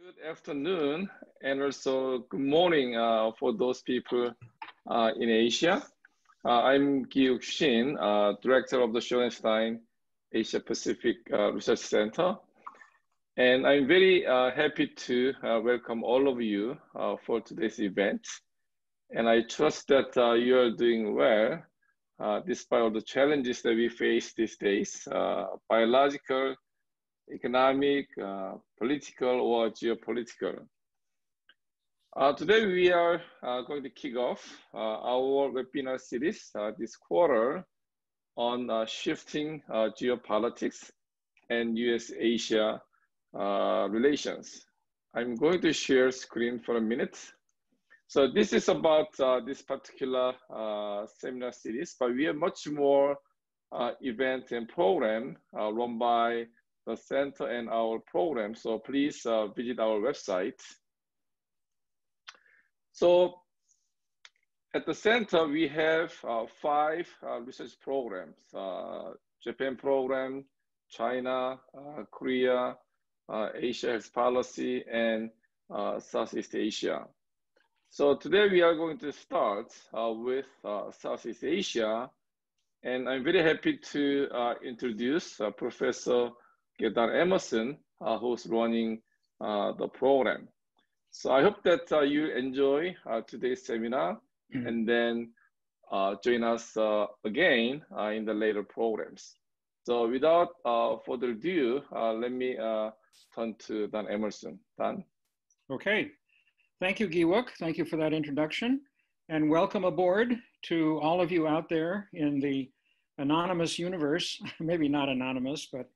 Good afternoon, and also good morning for those people in Asia. I'm Gi Shin, Director of the Schoenstein Asia Pacific Research Center. And I'm very happy to welcome all of you for today's event. And I trust that you are doing well, despite all the challenges that we face these days, biological, economic, political, or geopolitical. Today we are going to kick off our webinar series this quarter on shifting geopolitics and US-Asia relations. I'm going to share screen for a minute. So this is about this particular seminar series, but we have much more event and program run by the center and our program. So please visit our website. So at the center, we have 5 research programs: Japan program, China, Korea, Asia Health Policy, and Southeast Asia. So today we are going to start with Southeast Asia. And I'm very happy to introduce Professor Heydarian, who's running the program. So I hope that you enjoy today's seminar and then join us again in the later programs. So without further ado, let me turn to Dan Emerson. Dan? Okay, thank you, Giwook. Thank you for that introduction, and welcome aboard to all of you out there in the anonymous universe, maybe not anonymous, but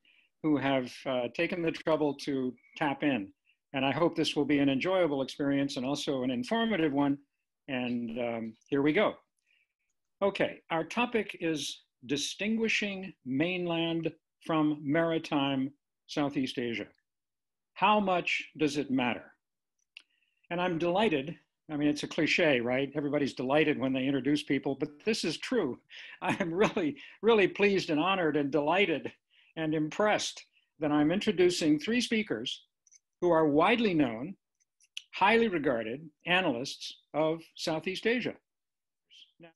who have taken the trouble to tap in. And I hope this will be an enjoyable experience and also an informative one. And here we go. Okay, our topic is distinguishing mainland from maritime Southeast Asia. How much does it matter? And I'm delighted. I mean, it's a cliche, right? Everybody's delighted when they introduce people, but this is true. I am really, really pleased and honored and delighted and impressed that I'm introducing 3 speakers who are widely known, highly regarded analysts of Southeast Asia. Now,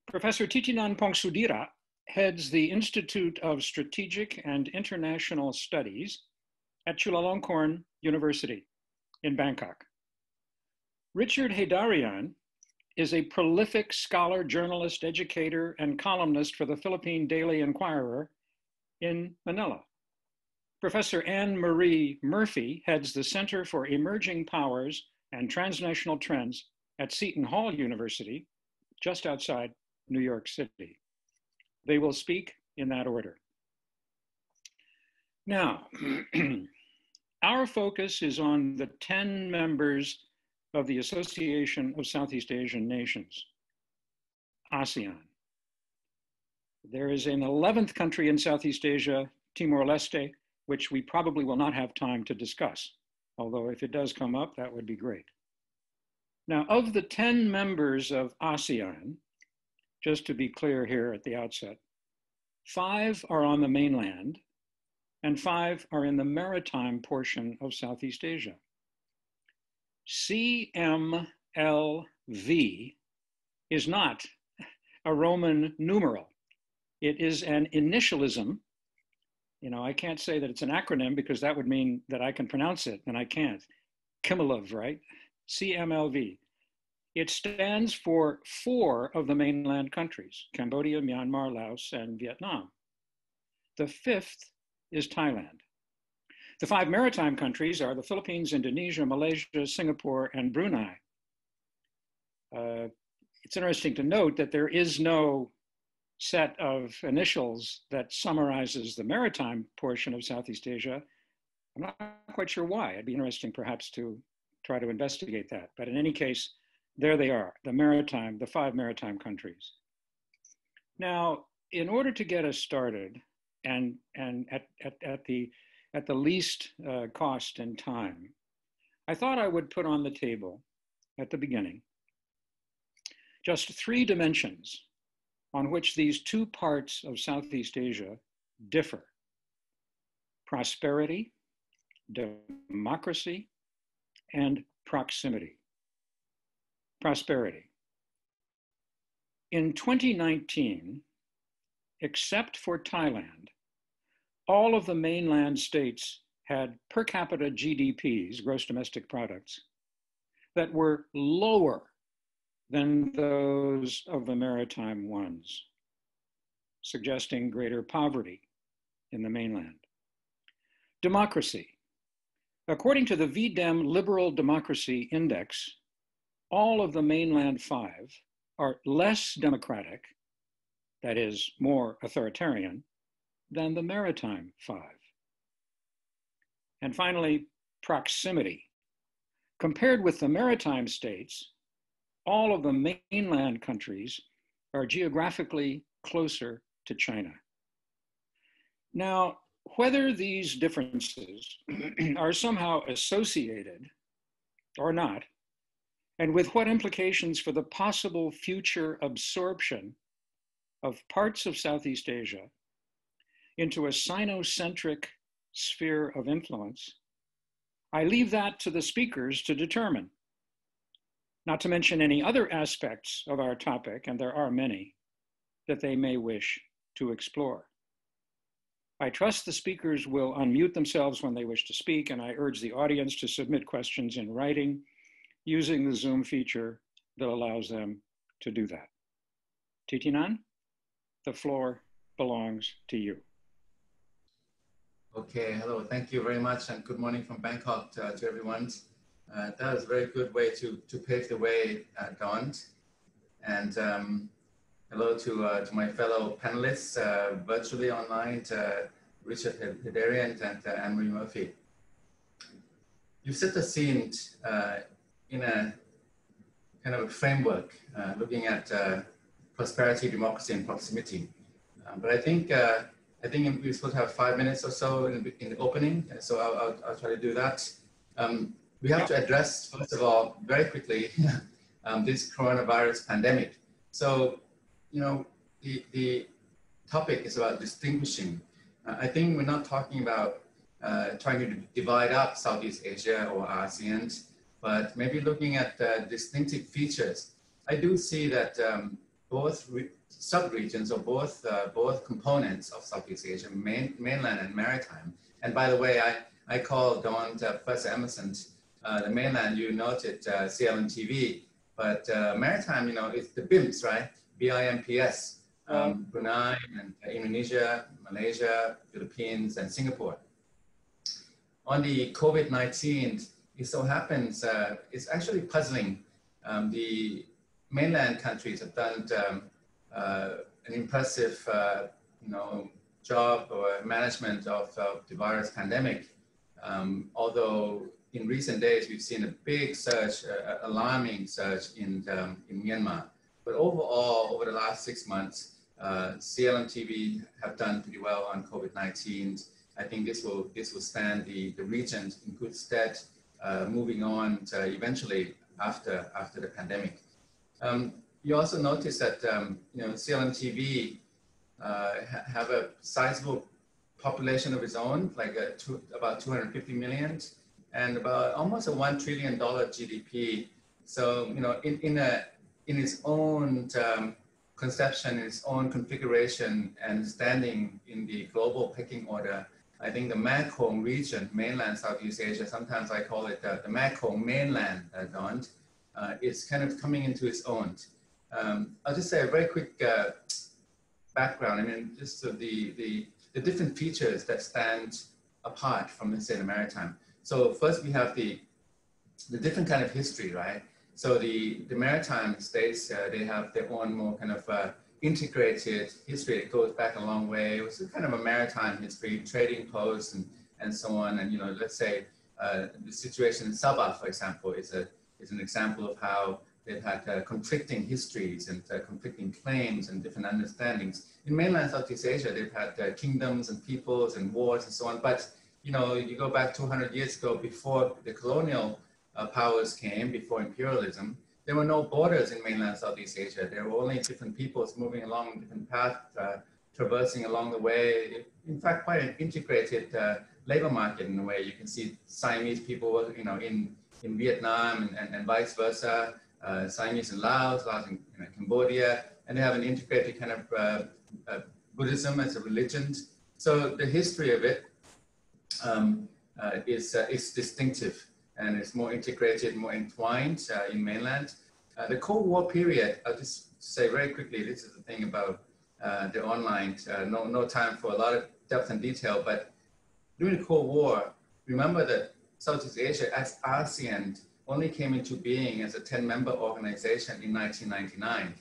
Professor Titinan Pongsudira heads the Institute of Strategic and International Studies at Chulalongkorn University in Bangkok. Richard Heydarian is a prolific scholar, journalist, educator, and columnist for the Philippine Daily Inquirer in Manila. Professor Anne Marie Murphy heads the Center for Emerging Powers and Transnational Trends at Seton Hall University, just outside New York City. They will speak in that order. Now, our focus is on the 10 members of the Association of Southeast Asian Nations, ASEAN. There is an 11th country in Southeast Asia, Timor-Leste, which we probably will not have time to discuss, although if it does come up, that would be great. Now, of the 10 members of ASEAN, just to be clear here at the outset, 5 are on the mainland and 5 are in the maritime portion of Southeast Asia. CMLV is not a Roman numeral. It is an initialism. You know, I can't say that it's an acronym because that would mean that I can pronounce it, and I can't. Kimilov, right? CMLV. It stands for 4 of the mainland countries: Cambodia, Myanmar, Laos, and Vietnam. The 5th is Thailand. The 5 maritime countries are the Philippines, Indonesia, Malaysia, Singapore, and Brunei. It's interesting to note that there is no set of initials that summarizes the maritime portion of Southeast Asia. I'm not quite sure why. It'd be interesting perhaps to try to investigate that. But in any case, there they are, the 5 maritime countries. Now, in order to get us started and at the least cost and time, I thought I would put on the table at the beginning just 3 dimensions on which these 2 parts of Southeast Asia differ: prosperity, democracy, and prosperity. In 2019, except for Thailand, all of the mainland states had per capita GDPs, gross domestic products, that were lower than those of the maritime ones, suggesting greater poverty in the mainland. Democracy. According to the VDEM Liberal Democracy Index, all of the mainland 5 are less democratic, that is, more authoritarian, than the maritime 5. And finally, proximity. Compared with the maritime states, all of the mainland countries are geographically closer to China. Now, whether these differences are somehow associated or not, and with what implications for the possible future absorption of parts of Southeast Asia into a Sino-centric sphere of influence, I leave that to the speakers to determine, not to mention any other aspects of our topic, and there are many, that they may wish to explore. I trust the speakers will unmute themselves when they wish to speak, and I urge the audience to submit questions in writing using the Zoom feature that allows them to do that. Titinan, the floor belongs to you. Okay, hello, thank you very much, and good morning from Bangkok to everyone. That was a very good way to pave the way, Dawn. And hello to my fellow panelists virtually online, Richard Hedarian and Anne-Marie Murphy. You set the scene in a kind of a framework looking at prosperity, democracy, and proximity. But I think we're supposed to have 5 minutes or so in the opening, so I'll try to do that. We have to address, first of all, very quickly, this coronavirus pandemic. So, you know, the topic is about distinguishing. I think we're not talking about trying to divide up Southeast Asia or ASEAN, but maybe looking at distinctive features. I do see that both sub-regions or both components of Southeast Asia, mainland and maritime. And by the way, I call Dawn Professor Emerson, the mainland, you noted CLMTV, but maritime, you know, it's the BIMS, right? BIMPS, Brunei and Indonesia, Malaysia, Philippines, and Singapore. On the COVID-19, it so happens, it's actually puzzling. The mainland countries have done an impressive, you know, job or management of the virus pandemic. Although in recent days we've seen a big surge, alarming surge in Myanmar. But overall, over the last 6 months, CLMTV have done pretty well on COVID-19. I think this will stand the region in good stead, moving on to eventually after the pandemic. You also notice that you know, CLMTV have a sizable population of its own, like about 250 million, and about almost a $1 trillion GDP. So, you know, in its own conception, its own configuration and standing in the global pecking order, I think the Mekong region, mainland Southeast Asia, sometimes I call it the Mekong mainland, Dawn, is kind of coming into its own. I'll just say a very quick background. I mean, just the different features that stand apart from, let's say, the maritime. So first we have the different kind of history, right? So the maritime states, they have their own more kind of integrated history. It goes back a long way. It was kind of a maritime history, trading posts and so on. And, you know, let's say the situation in Sabah, for example, is an example of how they've had conflicting histories and conflicting claims and different understandings. In mainland Southeast Asia, they've had kingdoms and peoples and wars and so on. But, you know, you go back 200 years ago, before the colonial powers came, before imperialism, there were no borders in mainland Southeast Asia. There were only different peoples moving along different paths, traversing along the way. In fact, quite an integrated labor market in a way. You can see Siamese people, in Vietnam and vice versa, Siamese in Laos, Laos in Cambodia, and they have an integrated kind of Buddhism as a religion. So the history of it is distinctive, and it's more integrated, more entwined in mainland. The Cold War period, I'll just say very quickly, this is the thing about the online, no time for a lot of depth and detail, but during the Cold War, remember that Southeast Asia as ASEAN only came into being as a 10-member organization in 1999.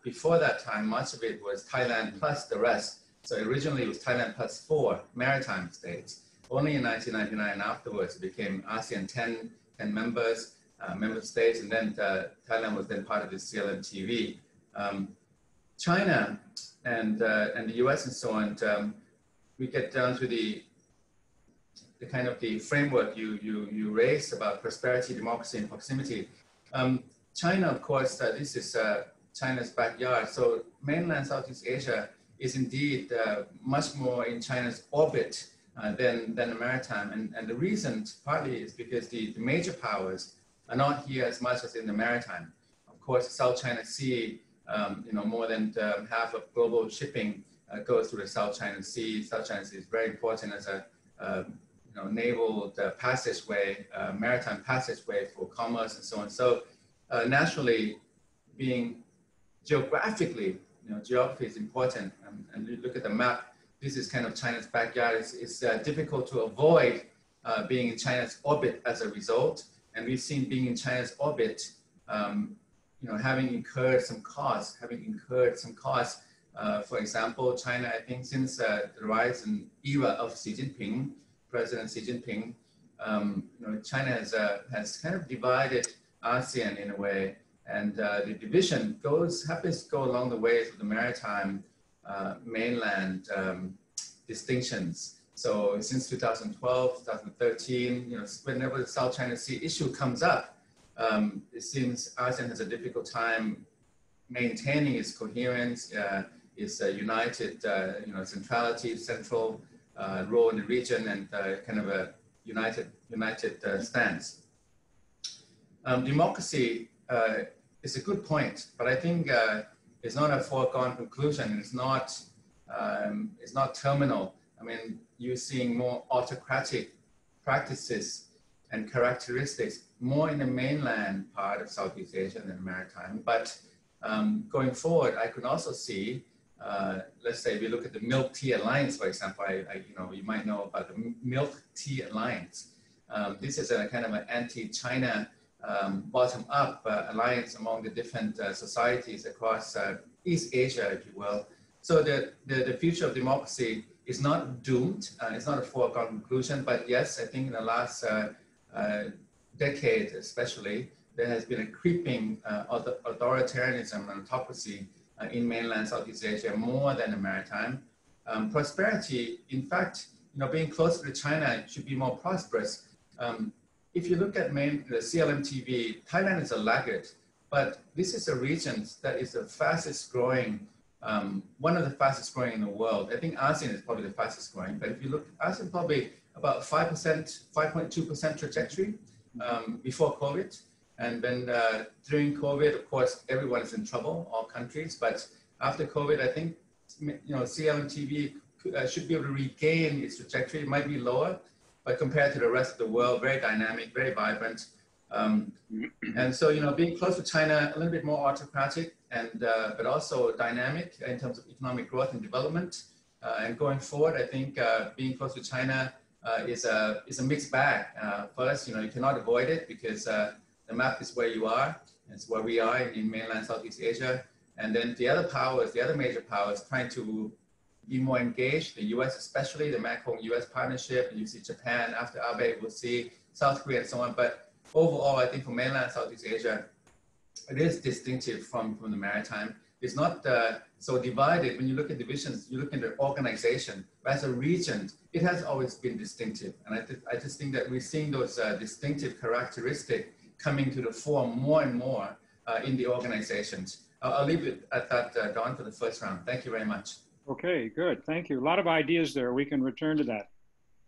Before that time, much of it was Thailand plus the rest. So originally it was Thailand plus 4 maritime states. Only in 1999 afterwards it became ASEAN 10 members, member states, and then Thailand was then part of the CLMTV. China and the US and so on, we get down to the kind of the framework you raised about prosperity, democracy, and proximity. China, of course, this is China's backyard. So mainland Southeast Asia is indeed much more in China's orbit than the maritime. And the reason partly is because the major powers are not here as much as in the maritime. Of course, the South China Sea, more than half of global shipping goes through the South China Sea. South China Sea is very important as a naval passageway, maritime passageway for commerce and so on. So naturally, being geographically, geography is important. And you look at the map, this is kind of China's backyard. It's difficult to avoid being in China's orbit as a result. And we've seen being in China's orbit, having incurred some costs. For example, China, I think since the rise and era of Xi Jinping, President Xi Jinping, China has kind of divided ASEAN in a way, and the division happens to go along the ways of the maritime mainland distinctions. So since 2012, 2013, whenever the South China Sea issue comes up, it seems ASEAN has a difficult time maintaining its coherence, its united, centrality, central role in the region, and kind of a united stance. Democracy is a good point, but I think it's not a foregone conclusion. It's not terminal. I mean, you're seeing more autocratic practices and characteristics more in the mainland part of Southeast Asia than the maritime. But going forward, I could also see, let's say if you look at the Milk Tea Alliance, for example, you might know about the Milk Tea Alliance. This is a kind of an anti-China bottom-up alliance among the different societies across East Asia, if you will. So the future of democracy is not doomed. It's not a foregone conclusion, but yes, I think in the last decade especially, there has been a creeping authoritarianism and autocracy in mainland Southeast Asia more than the maritime. Prosperity, in fact, being closer to China should be more prosperous. If you look at the CLMTV, Thailand is a laggard, but this is a region that is the fastest growing, one of the fastest growing in the world. I think ASEAN is probably the fastest growing, but if you look, ASEAN probably about 5%, 5.2% trajectory before COVID. And then during COVID, of course, everyone is in trouble, all countries. But after COVID, I think, CLMTV should be able to regain its trajectory. It might be lower, but compared to the rest of the world, very dynamic, very vibrant. And so, being close to China, a little bit more autocratic, and but also dynamic in terms of economic growth and development. And going forward, I think being close to China is a mixed bag. First, you cannot avoid it because the map is where you are. It's where we are in mainland Southeast Asia. And then the other powers, the other major powers, trying to be more engaged, the US especially, the Macron-US partnership, and you see Japan after Abe, we'll see South Korea and so on. But overall, I think for mainland Southeast Asia, it is distinctive from the maritime. It's not so divided. When you look at divisions, you look at the organization. But as a region, it has always been distinctive. And I just think that we're seeing those distinctive characteristics coming to the fore more and more in the organizations. I'll leave it at that, Don, for the first round. Thank you very much. Okay, good. Thank you. A lot of ideas there. We can return to that.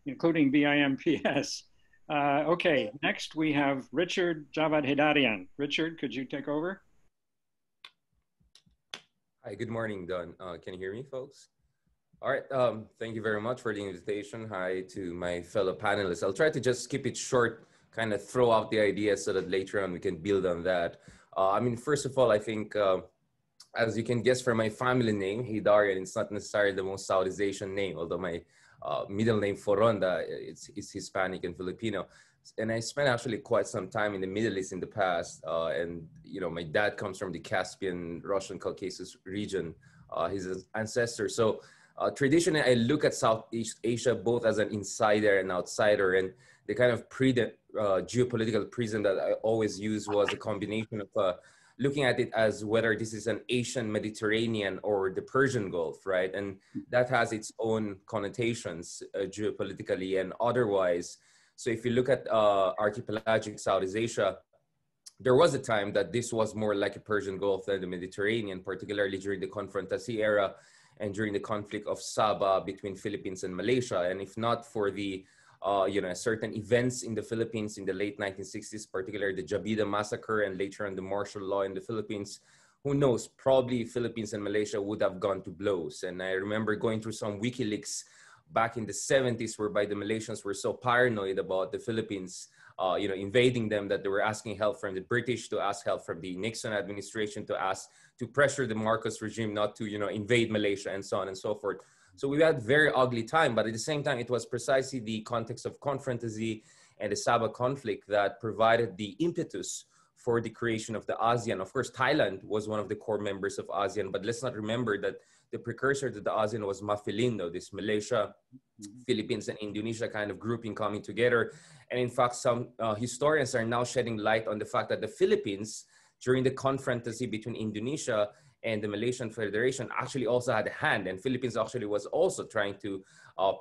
including BIMPS. Okay, next we have Richard Javad Heydarian. Richard, could you take over? Hi, good morning, Don. Can you hear me, folks? All right, thank you very much for the invitation. Hi to my fellow panelists. I'll try to just keep it short, kind of throw out the ideas so that later on we can build on that. I mean, first of all, I think, as you can guess from my family name, Heydarian, it's not necessarily the most Southeast Asian name, although my middle name, Foronda, it's Hispanic and Filipino. And I spent actually quite some time in the Middle East in the past. And, you know, my dad comes from the Caspian, Russian Caucasus region, his ancestor. So traditionally, I look at Southeast Asia both as an insider and outsider. And the kind of geopolitical prism that I always use was a combination of looking at it as whether this is an Asian Mediterranean or the Persian Gulf, right? And that has its own connotations geopolitically and otherwise. So if you look at archipelagic Southeast Asia, there was a time that this was more like a Persian Gulf than the Mediterranean, particularly during the Confrontasi era and during the conflict of Sabah between Philippines and Malaysia. And if not for the you know, certain events in the Philippines in the late 1960s, particularly the Jabida massacre and later on the martial law in the Philippines, who knows, probably Philippines and Malaysia would have gone to blows. And I remember going through some WikiLeaks back in the 70s, whereby the Malaysians were so paranoid about the Philippines, you know, invading them, that they were asking help from the British, to ask help from the Nixon administration, to pressure the Marcos regime not to, you know, invade Malaysia and so on and so forth. So we had a very ugly time, but at the same time, it was precisely the context of Confrontasi and the Sabah conflict that provided the impetus for the creation of the ASEAN. Of course, Thailand was one of the core members of ASEAN, but let's not remember that the precursor to the ASEAN was Mafilindo, this Malaysia, Philippines, and Indonesia kind of grouping coming together. And in fact, some historians are now shedding light on the fact that the Philippines, during the confrontasi between Indonesia and the Malaysian Federation, actually also had a hand, and Philippines actually was also trying to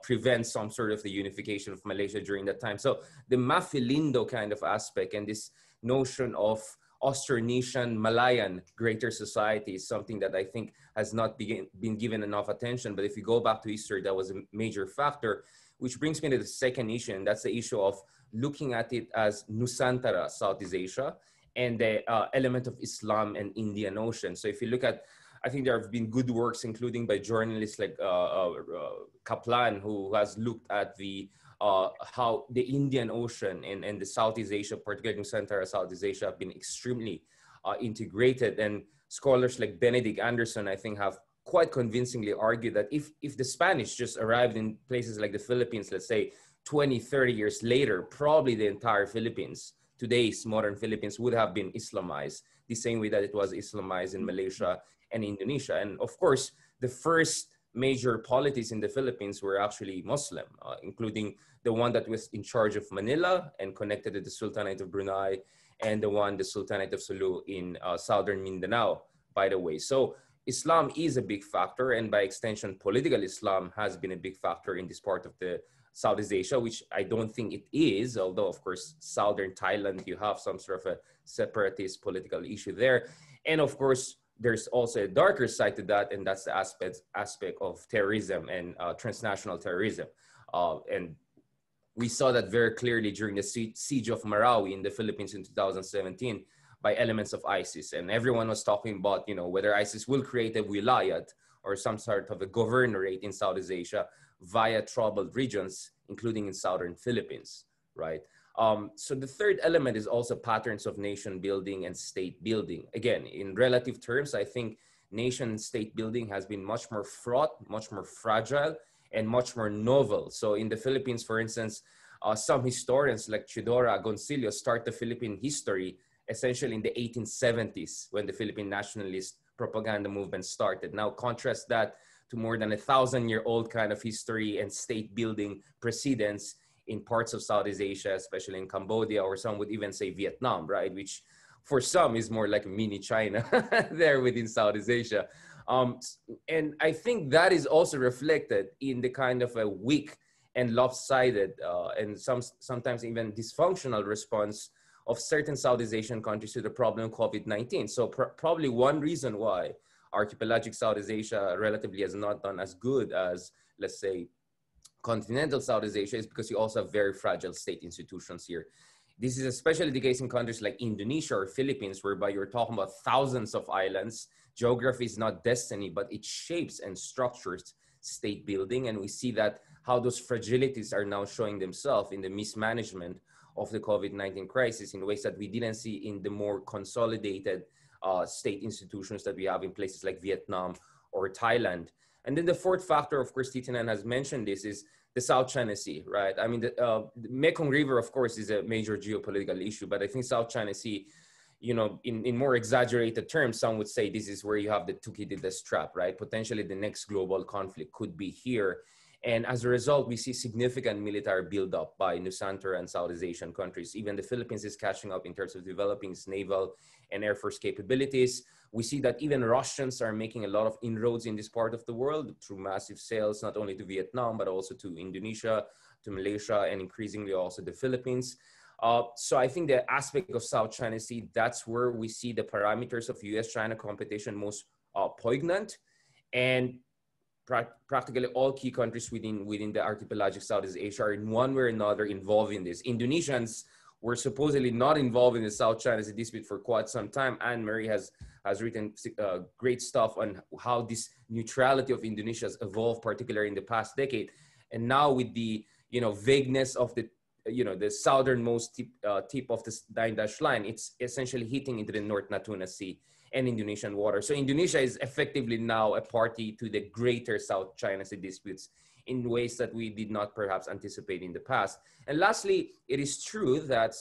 prevent some sort of the unification of Malaysia during that time. So the Mafilindo kind of aspect and this notion of Austronesian Malayan greater society is something that I think has not been given enough attention. But if you go back to history, that was a major factor, which brings me to the second issue, and that's the issue of looking at it as Nusantara, Southeast Asia, and the element of Islam and Indian Ocean. So if you look at, I think there have been good works, including by journalists like Kaplan, who has looked at the how the Indian Ocean and the Southeast Asia, particularly Nusantara, Southeast Asia, have been extremely integrated. And scholars like Benedict Anderson, I think, have quite convincingly argued that if the Spanish just arrived in places like the Philippines, let's say 20, 30 years later, probably the entire Philippines, today's modern Philippines, would have been Islamized, the same way that it was Islamized in Malaysia and Indonesia. And of course, the first major polities in the Philippines were actually Muslim, including the one that was in charge of Manila and connected to the Sultanate of Brunei, and the Sultanate of Sulu in southern Mindanao, by the way. So Islam is a big factor, and by extension, political Islam has been a big factor in this part of the Southeast Asia, which I don't think it is, although of course, southern Thailand, you have some sort of a separatist political issue there. And of course, there's also a darker side to that, and that's the aspect of terrorism and transnational terrorism. And we saw that very clearly during the siege of Marawi in the Philippines in 2017 by elements of ISIS. And everyone was talking about, you know, whether ISIS will create a wilayat or some sort of a governorate in Southeast Asia via troubled regions, including in southern Philippines, right? So the third element is also patterns of nation building and state building. Again, in relative terms, I think nation and state building has been much more fraught, much more fragile, and much more novel. So in the Philippines, for instance, some historians like Chidora Goncillo start the Philippine history essentially in the 1870s when the Philippine nationalist propaganda movement started. Now contrast that to more than 1,000-year-old kind of history and state building precedents in parts of Southeast Asia, especially in Cambodia, or some would even say Vietnam, right? Which for some is more like mini China there within Southeast Asia. And I think that is also reflected in the kind of a weak and lopsided and sometimes even dysfunctional response of certain Southeast Asian countries to the problem of COVID-19. So probably one reason why archipelagic Southeast Asia relatively has not done as good as, let's say, continental Southeast Asia is because you also have very fragile state institutions here. This is especially the case in countries like Indonesia or Philippines, whereby you're talking about thousands of islands. Geography is not destiny, but it shapes and structures state building. And we see that how those fragilities are now showing themselves in the mismanagement of the COVID-19 crisis in ways that we didn't see in the more consolidated state institutions that we have in places like Vietnam or Thailand. And then the fourth factor, of course, Titinan has mentioned this, is the South China Sea, right? I mean, the Mekong River, of course, is a major geopolitical issue, but I think South China Sea, you know, in more exaggerated terms, some would say this is where you have the Thucydides trap, right? Potentially the next global conflict could be here. And as a result, we see significant military buildup by Nusantara and Southeast Asian countries. Even the Philippines is catching up in terms of developing its naval and air force capabilities. We see that even Russians are making a lot of inroads in this part of the world through massive sales, not only to Vietnam, but also to Indonesia, to Malaysia, and increasingly also the Philippines. So I think the aspect of South China Sea, that's where we see the parameters of US-China competition most poignant. And practically all key countries within the archipelagic Southeast Asia are in one way or another involved in this. Indonesians were supposedly not involved in the South China Sea dispute for quite some time. Anne-Marie has written great stuff on how this neutrality of Indonesia has evolved, particularly in the past decade. And now with the, you know, vagueness of the, you know, the southernmost tip of the 9-dash line, it's essentially hitting into the North Natuna Sea and Indonesian water. So Indonesia is effectively now a party to the greater South China Sea disputes in ways that we did not perhaps anticipate in the past. And lastly, it is true that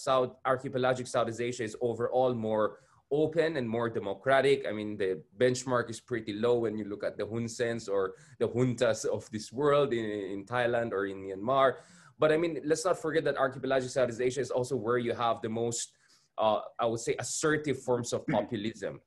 archipelagic Southeast Asia is overall more open and more democratic. I mean, the benchmark is pretty low when you look at the Hun Sens or the juntas of this world in Thailand or in Myanmar. But I mean, let's not forget that archipelagic Southeast Asia is also where you have the most, I would say, assertive forms of populism,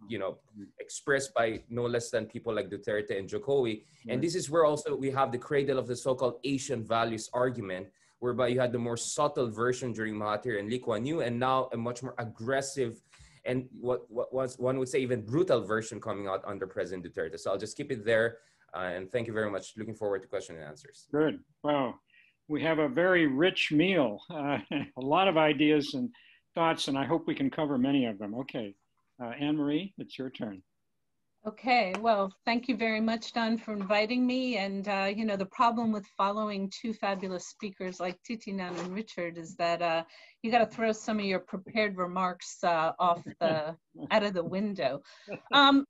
you know, expressed by no less than people like Duterte and Jokowi. And this is where also we have the cradle of the so-called Asian values argument, whereby you had the more subtle version during Mahathir and Lee Kuan Yew, and now a much more aggressive and what one would say even brutal version coming out under President Duterte. So I'll just keep it there. And thank you very much. Looking forward to question and answers. Good. Wow. We have a very rich meal, a lot of ideas and thoughts, and I hope we can cover many of them. Okay, Anne-Marie, it's your turn. Okay, well, thank you very much, Don, for inviting me. And, you know, the problem with following two fabulous speakers like Titinan and Richard is that you got to throw some of your prepared remarks out of the window.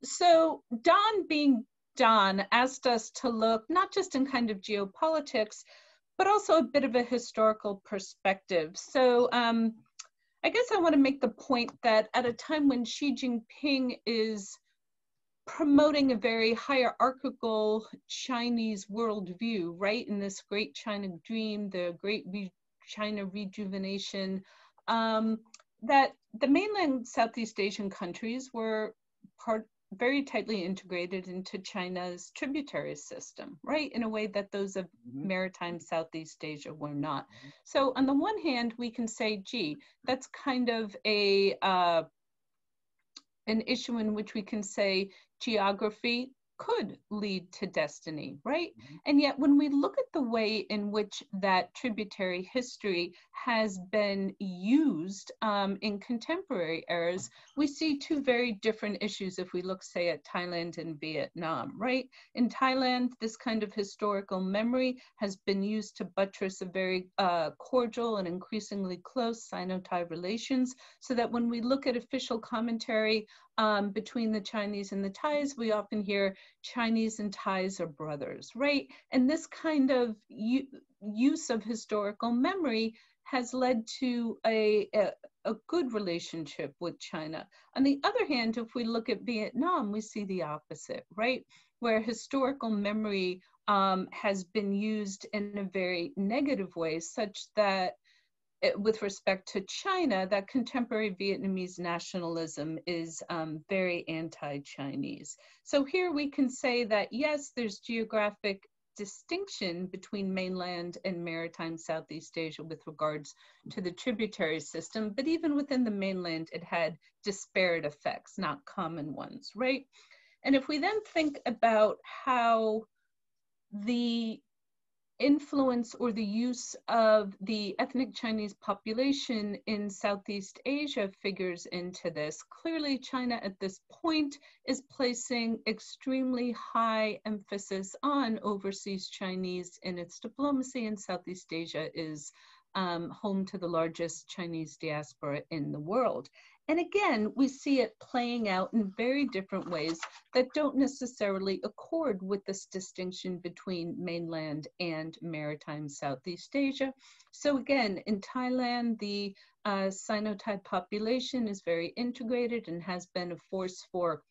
So Don, being Don, asked us to look not just in kind of geopolitics, but also a bit of a historical perspective. So I guess I want to make the point that at a time when Xi Jinping is promoting a very hierarchical Chinese worldview, right, in this great China dream, the great China rejuvenation, that the mainland Southeast Asian countries were very tightly integrated into China's tributary system, right, in a way that those of maritime Southeast Asia were not. So on the one hand, we can say, gee, that's kind of an issue in which we can say geography could lead to destiny, right? And yet when we look at the way in which that tributary history has been used in contemporary eras, we see two very different issues if we look, say, at Thailand and Vietnam, right? In Thailand, this kind of historical memory has been used to buttress a very cordial and increasingly close Sino-Thai relations, so that when we look at official commentary between the Chinese and the Thais, we often hear Chinese and Thais are brothers, right? And this kind of use of historical memory has led to a good relationship with China. On the other hand, if we look at Vietnam, we see the opposite, right? Where historical memory has been used in a very negative way, such that with respect to China, that contemporary Vietnamese nationalism is very anti-Chinese. So here we can say that, yes, there's geographic distinction between mainland and maritime Southeast Asia with regards to the tributary system, but even within the mainland, it had disparate effects, not common ones, right? And if we then think about how the influence or the use of the ethnic Chinese population in Southeast Asia figures into this. Clearly, China at this point is placing extremely high emphasis on overseas Chinese in its diplomacy, and Southeast Asia is home to the largest Chinese diaspora in the world. And again, we see it playing out in very different ways that don't necessarily accord with this distinction between mainland and maritime Southeast Asia. So again, in Thailand, the Sino-Thai population is very integrated and has been a force for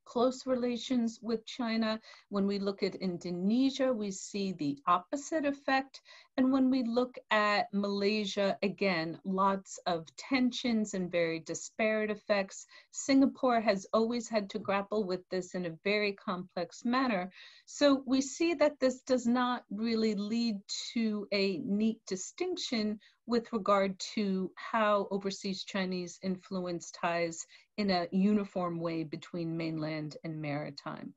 close relations with China. When we look at Indonesia, we see the opposite effect. And when we look at Malaysia, again, lots of tensions and very disparate effects. Singapore has always had to grapple with this in a very complex manner. So we see that this does not really lead to a neat distinction with regard to how overseas Chinese influence ties in a uniform way between mainland and maritime.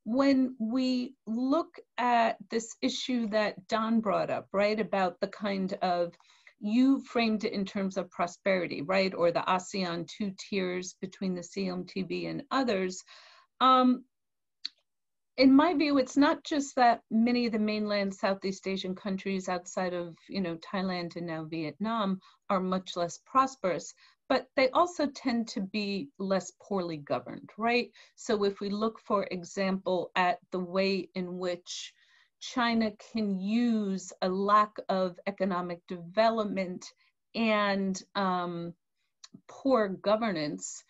When we look at this issue that Don brought up, right, about the kind of, you framed it in terms of prosperity, right, or the ASEAN 2 tiers between the CMTV and others. In my view, it's not just that many of the mainland Southeast Asian countries outside of, Thailand and now Vietnam are much less prosperous, but they also tend to be less poorly governed, right? So if we look, for example, at the way in which China can use a lack of economic development and poor governance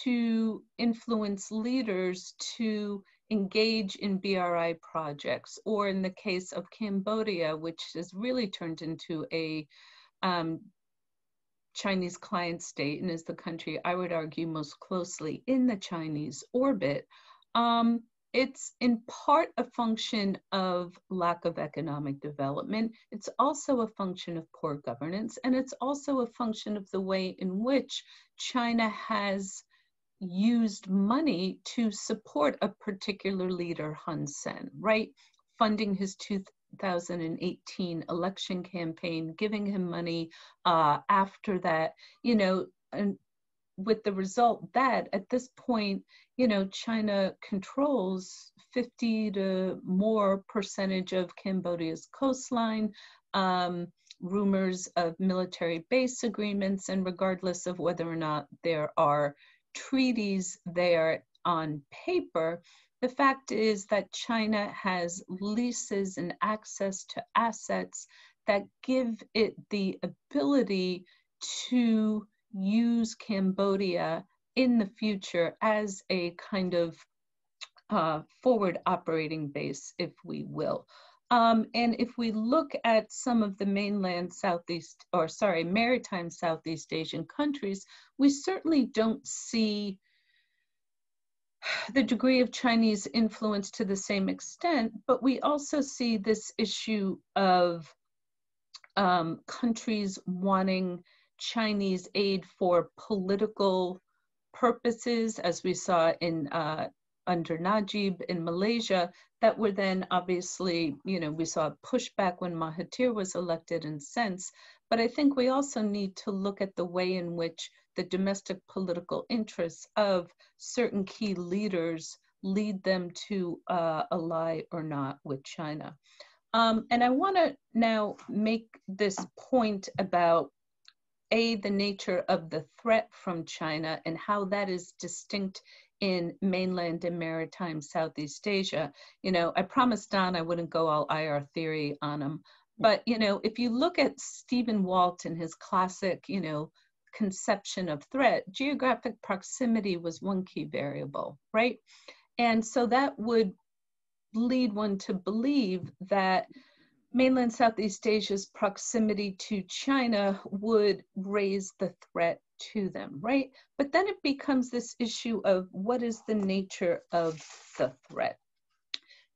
to influence leaders to engage in BRI projects, or in the case of Cambodia, which has really turned into a Chinese client state and is the country I would argue most closely in the Chinese orbit, it's in part a function of lack of economic development. It's also a function of poor governance, and it's also a function of the way in which China has used money to support a particular leader, Hun Sen, right? Funding his 2018 election campaign, giving him money after that, and with the result that at this point, China controls 50 to more percentage of Cambodia's coastline, rumors of military base agreements, and regardless of whether or not there are treaties there on paper, the fact is that China has leases and access to assets that give it the ability to use Cambodia in the future as a kind of forward operating base, if we will. And if we look at some of the maritime Southeast Asian countries, we certainly don't see the degree of Chinese influence to the same extent, but we also see this issue of countries wanting Chinese aid for political purposes, as we saw in under Najib in Malaysia, that were then obviously, we saw a pushback when Mahathir was elected in sense, but I think we also need to look at the way in which the domestic political interests of certain key leaders lead them to ally or not with China. And I want to now make this point about the nature of the threat from China and how that is distinct in mainland and maritime Southeast Asia. I promised Don I wouldn't go all IR theory on him, but if you look at Stephen Walt and his classic, conception of threat, geographic proximity was one key variable, right? And so that would lead one to believe that mainland Southeast Asia's proximity to China would raise the threat to them, right? But then it becomes this issue of what is the nature of the threat?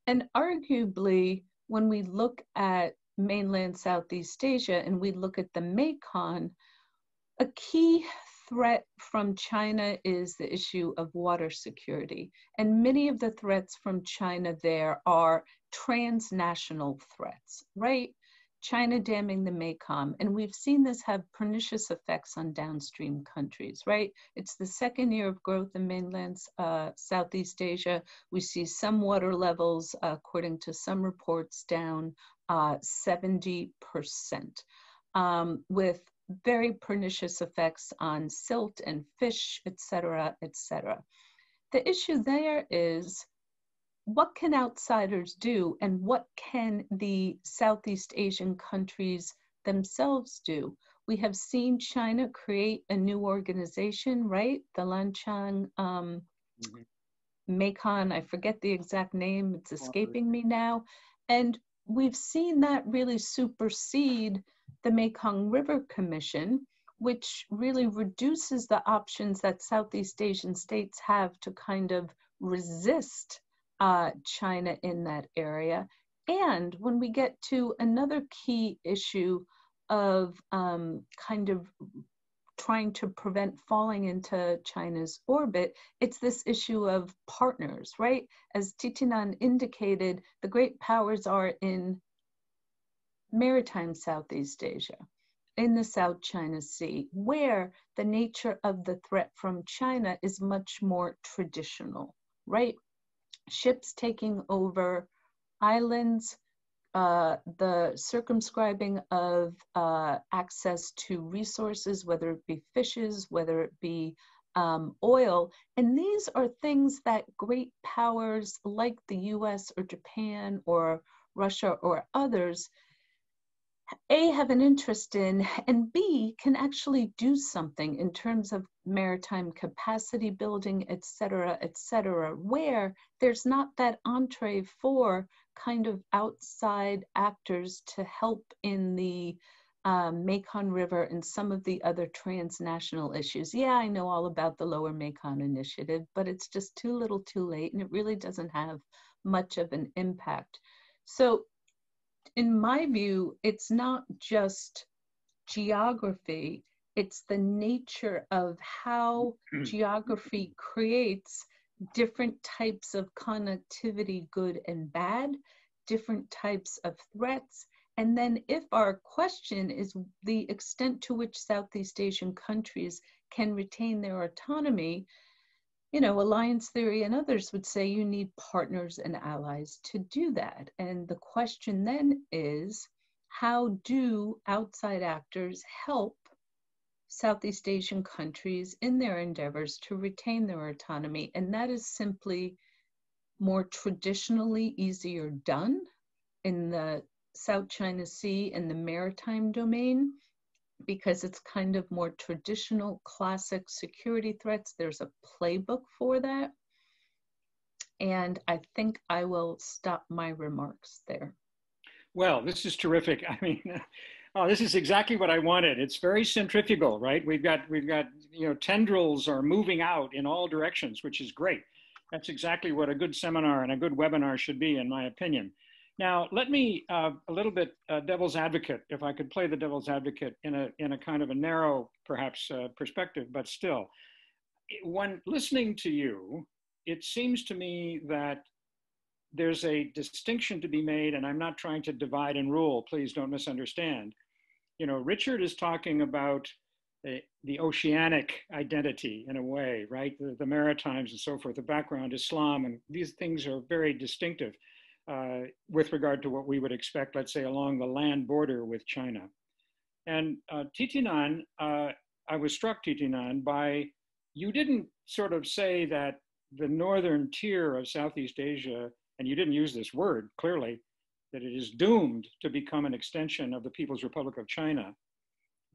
And arguably, when we look at mainland Southeast Asia and we look at the Mekong, a key threat from China is the issue of water security. And many of the threats from China there are transnational threats, right? China damming the Mekong, and we've seen this have pernicious effects on downstream countries, right? It's the second year of growth in mainland Southeast Asia. We see some water levels, according to some reports, down 70%, with very pernicious effects on silt and fish, et cetera, et cetera. The issue there is, what can outsiders do, and what can the Southeast Asian countries themselves do? We have seen China create a new organization, right? The Lanchang Mekong, I forget the exact name, it's escaping me now. And we've seen that really supersede the Mekong River Commission, which really reduces the options that Southeast Asian states have to kind of resist China in that area. And when we get to another key issue of kind of trying to prevent falling into China's orbit, it's this issue of partners, right? As Titinan indicated, the great powers are in maritime Southeast Asia, in the South China Sea, where the nature of the threat from China is much more traditional, right? Ships taking over islands, the circumscribing of access to resources, whether it be fishes, whether it be oil. And these are things that great powers like the US or Japan or Russia or others, A, have an interest in, and B, can actually do something in terms of maritime capacity building, et cetera, where there's not that entree for kind of outside actors to help in the Mekong River and some of the other transnational issues. Yeah, I know all about the Lower Mekong Initiative, but it's just too little too late, and it really doesn't have much of an impact. So in my view, it's not just geography, it's the nature of how geography creates different types of connectivity, good and bad, different types of threats. And then if our question is the extent to which Southeast Asian countries can retain their autonomy, you know, alliance theory and others would say you need partners and allies to do that. And the question then is, how do outside actors help Southeast Asian countries in their endeavors to retain their autonomy? And that is simply more traditionally easier done in the South China Sea and the maritime domain, because it's kind of more traditional, classic security threats. There's a playbook for that. And I think I will stop my remarks there. Well, this is terrific. I mean, this is exactly what I wanted. It's very centrifugal, right? We've got, you know, tendrils are moving out in all directions, which is great. That's exactly what a good seminar and a good webinar should be, in my opinion. Now, let me a little bit devil's advocate, if I could play the devil's advocate in a kind of a narrow, perhaps, perspective, but still. When listening to you, it seems to me that there's a distinction to be made, and I'm not trying to divide and rule, please don't misunderstand. You know, Richard is talking about the oceanic identity in a way, right? The Maritimes and so forth, the background, Islam, and these things are very distinctive with regard to what we would expect, let's say, along the land border with China. And Titinan, I was struck, Titinan, by, you didn't sort of say that the northern tier of Southeast Asia, and you didn't use this word clearly, that it is doomed to become an extension of the People's Republic of China.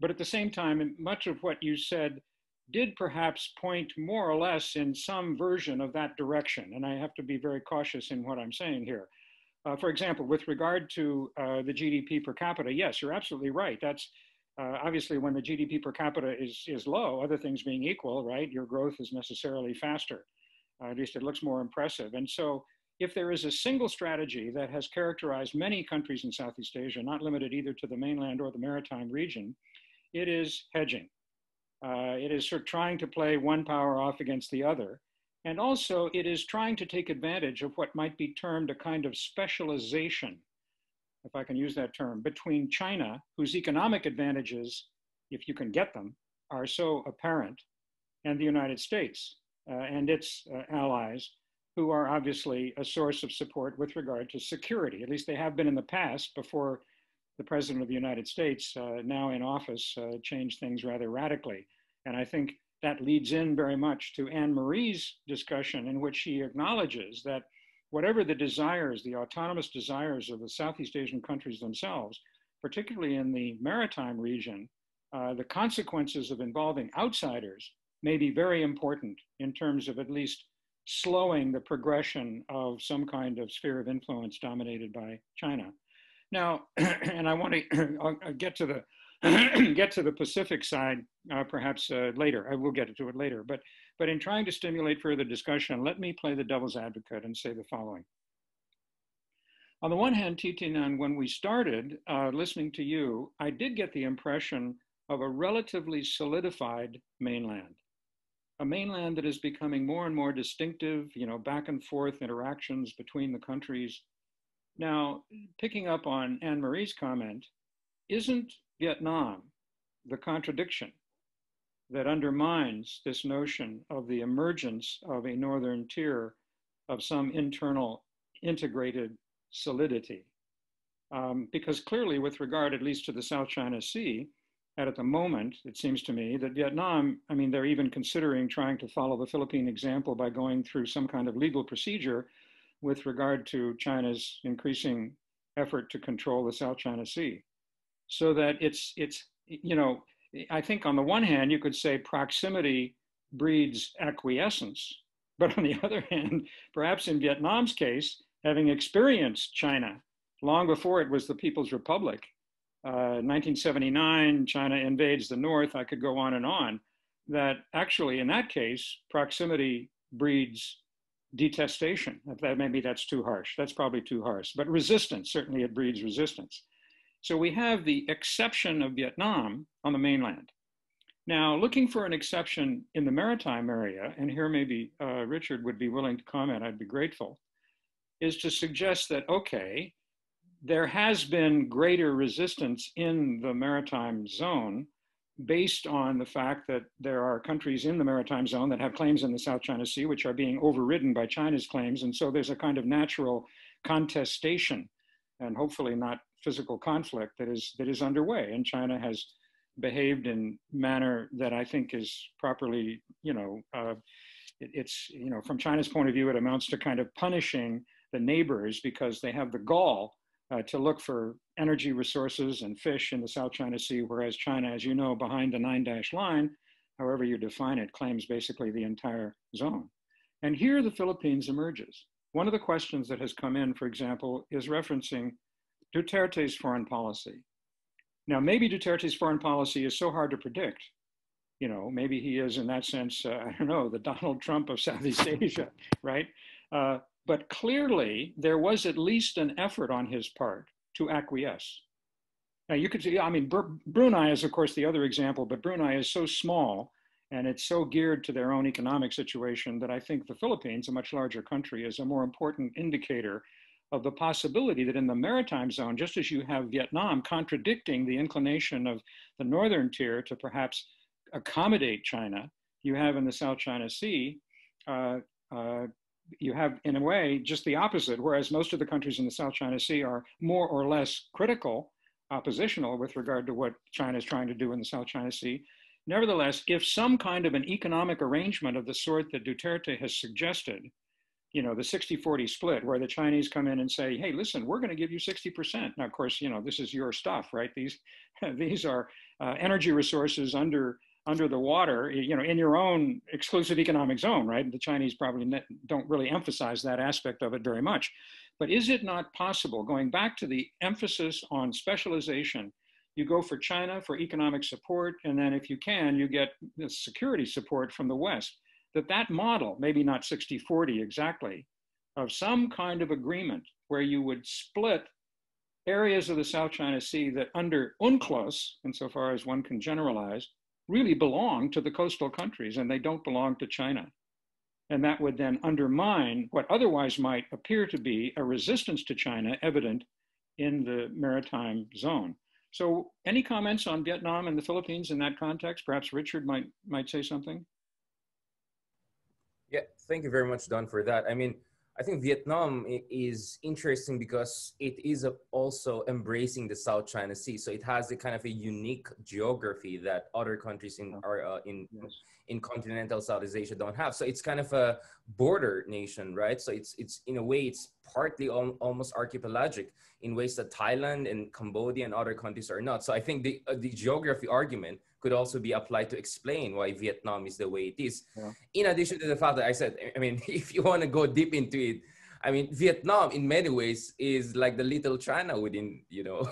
But at the same time, much of what you said did perhaps point more or less in some version of that direction. And I have to be very cautious in what I'm saying here. For example, with regard to the GDP per capita, yes, you're absolutely right. That's obviously when the GDP per capita is low, other things being equal, right? Your growth is necessarily faster. At least it looks more impressive. And so if there is a single strategy that has characterized many countries in Southeast Asia, not limited either to the mainland or the maritime region, it is hedging. It is sort of trying to play one power off against the other. And also it is trying to take advantage of what might be termed a kind of specialization, if I can use that term, between China, whose economic advantages, if you can get them, are so apparent, and the United States and its allies, who are obviously a source of support with regard to security. At least they have been in the past, before the President of the United States, now in office, changed things rather radically. And I think that leads in very much to Anne-Marie's discussion, in which she acknowledges that whatever the desires, the autonomous desires of the Southeast Asian countries themselves, particularly in the Maritime region, the consequences of involving outsiders may be very important in terms of at least slowing the progression of some kind of sphere of influence dominated by China. Now, and I want to get to the get to the Pacific side perhaps later. I will get to it later. But in trying to stimulate further discussion, let me play the devil's advocate and say the following. On the one hand, Thitinan, when we started listening to you, I did get the impression of a relatively solidified mainland. A mainland that is becoming more and more distinctive, you know, back and forth interactions between the countries. Now, picking up on Anne-Marie's comment, isn't Vietnam the contradiction that undermines this notion of the emergence of a northern tier of some internal integrated solidity? Because clearly, with regard at least to the South China Sea, at the moment, it seems to me that Vietnam, I mean, they're even considering trying to follow the Philippine example by going through some kind of legal procedure with regard to China's increasing effort to control the South China Sea. So that it's you know, I think on the one hand, you could say proximity breeds acquiescence, but on the other hand, perhaps in Vietnam's case, having experienced China long before it was the People's Republic, 1979, China invades the North, I could go on, that actually in that case, proximity breeds detestation. Maybe that's too harsh, that's probably too harsh, but resistance, certainly it breeds resistance. So we have the exception of Vietnam on the mainland. Now, looking for an exception in the maritime area, and here maybe Richard would be willing to comment, I'd be grateful, is to suggest that, okay, there has been greater resistance in the maritime zone based on the fact that there are countries in the maritime zone that have claims in the South China Sea, which are being overridden by China's claims. And so there's a kind of natural contestation and hopefully not physical conflict that is underway. And China has behaved in a manner that I think is properly, you know, it's, you know, from China's point of view, it amounts to kind of punishing the neighbors because they have the gall to look for energy resources and fish in the South China Sea, whereas China, as you know, behind the 9-dash line, however you define it, claims basically the entire zone. And here the Philippines emerges. One of the questions that has come in, for example, is referencing Duterte's foreign policy. Now, maybe Duterte's foreign policy is so hard to predict. You know, maybe he is in that sense, I don't know, the Donald Trump of Southeast Asia, right? But clearly, there was at least an effort on his part to acquiesce. Now, you could see, I mean, Brunei is, of course, the other example, but Brunei is so small and it's so geared to their own economic situation that I think the Philippines, a much larger country, is a more important indicator of the possibility that in the maritime zone, just as you have Vietnam contradicting the inclination of the northern tier to perhaps accommodate China, you have in the South China Sea, you have, in a way, just the opposite, whereas most of the countries in the South China Sea are more or less critical, oppositional with regard to what China is trying to do in the South China Sea. Nevertheless, if some kind of an economic arrangement of the sort that Duterte has suggested, you know, the 60-40 split, where the Chinese come in and say, hey, listen, we're going to give you 60%. Now, of course, you know, this is your stuff, right? These are energy resources under the water, you know, in your own exclusive economic zone, right? The Chinese probably don't really emphasize that aspect of it very much. But is it not possible, going back to the emphasis on specialization, you go for China for economic support, and then if you can, you get the security support from the West, that model, maybe not 60-40 exactly, of some kind of agreement where you would split areas of the South China Sea that under UNCLOS, insofar as one can generalize, really belong to the coastal countries and they don't belong to China. And that would then undermine what otherwise might appear to be a resistance to China evident in the maritime zone. So any comments on Vietnam and the Philippines in that context? Perhaps Richard might say something. Yeah, thank you very much, Don, for that. I mean, I think Vietnam is interesting because it is also embracing the South China Sea. So it has a kind of a unique geography that other countries in continental Southeast Asia don't have. So it's kind of a border nation, right? So it's in a way, it's partly almost archipelagic in ways that Thailand and Cambodia and other countries are not. So I think the geography argument could also be applied to explain why Vietnam is the way it is. Yeah. In addition to the fact that I said, I mean, if you want to go deep into it, I mean, Vietnam in many ways is like the little China within,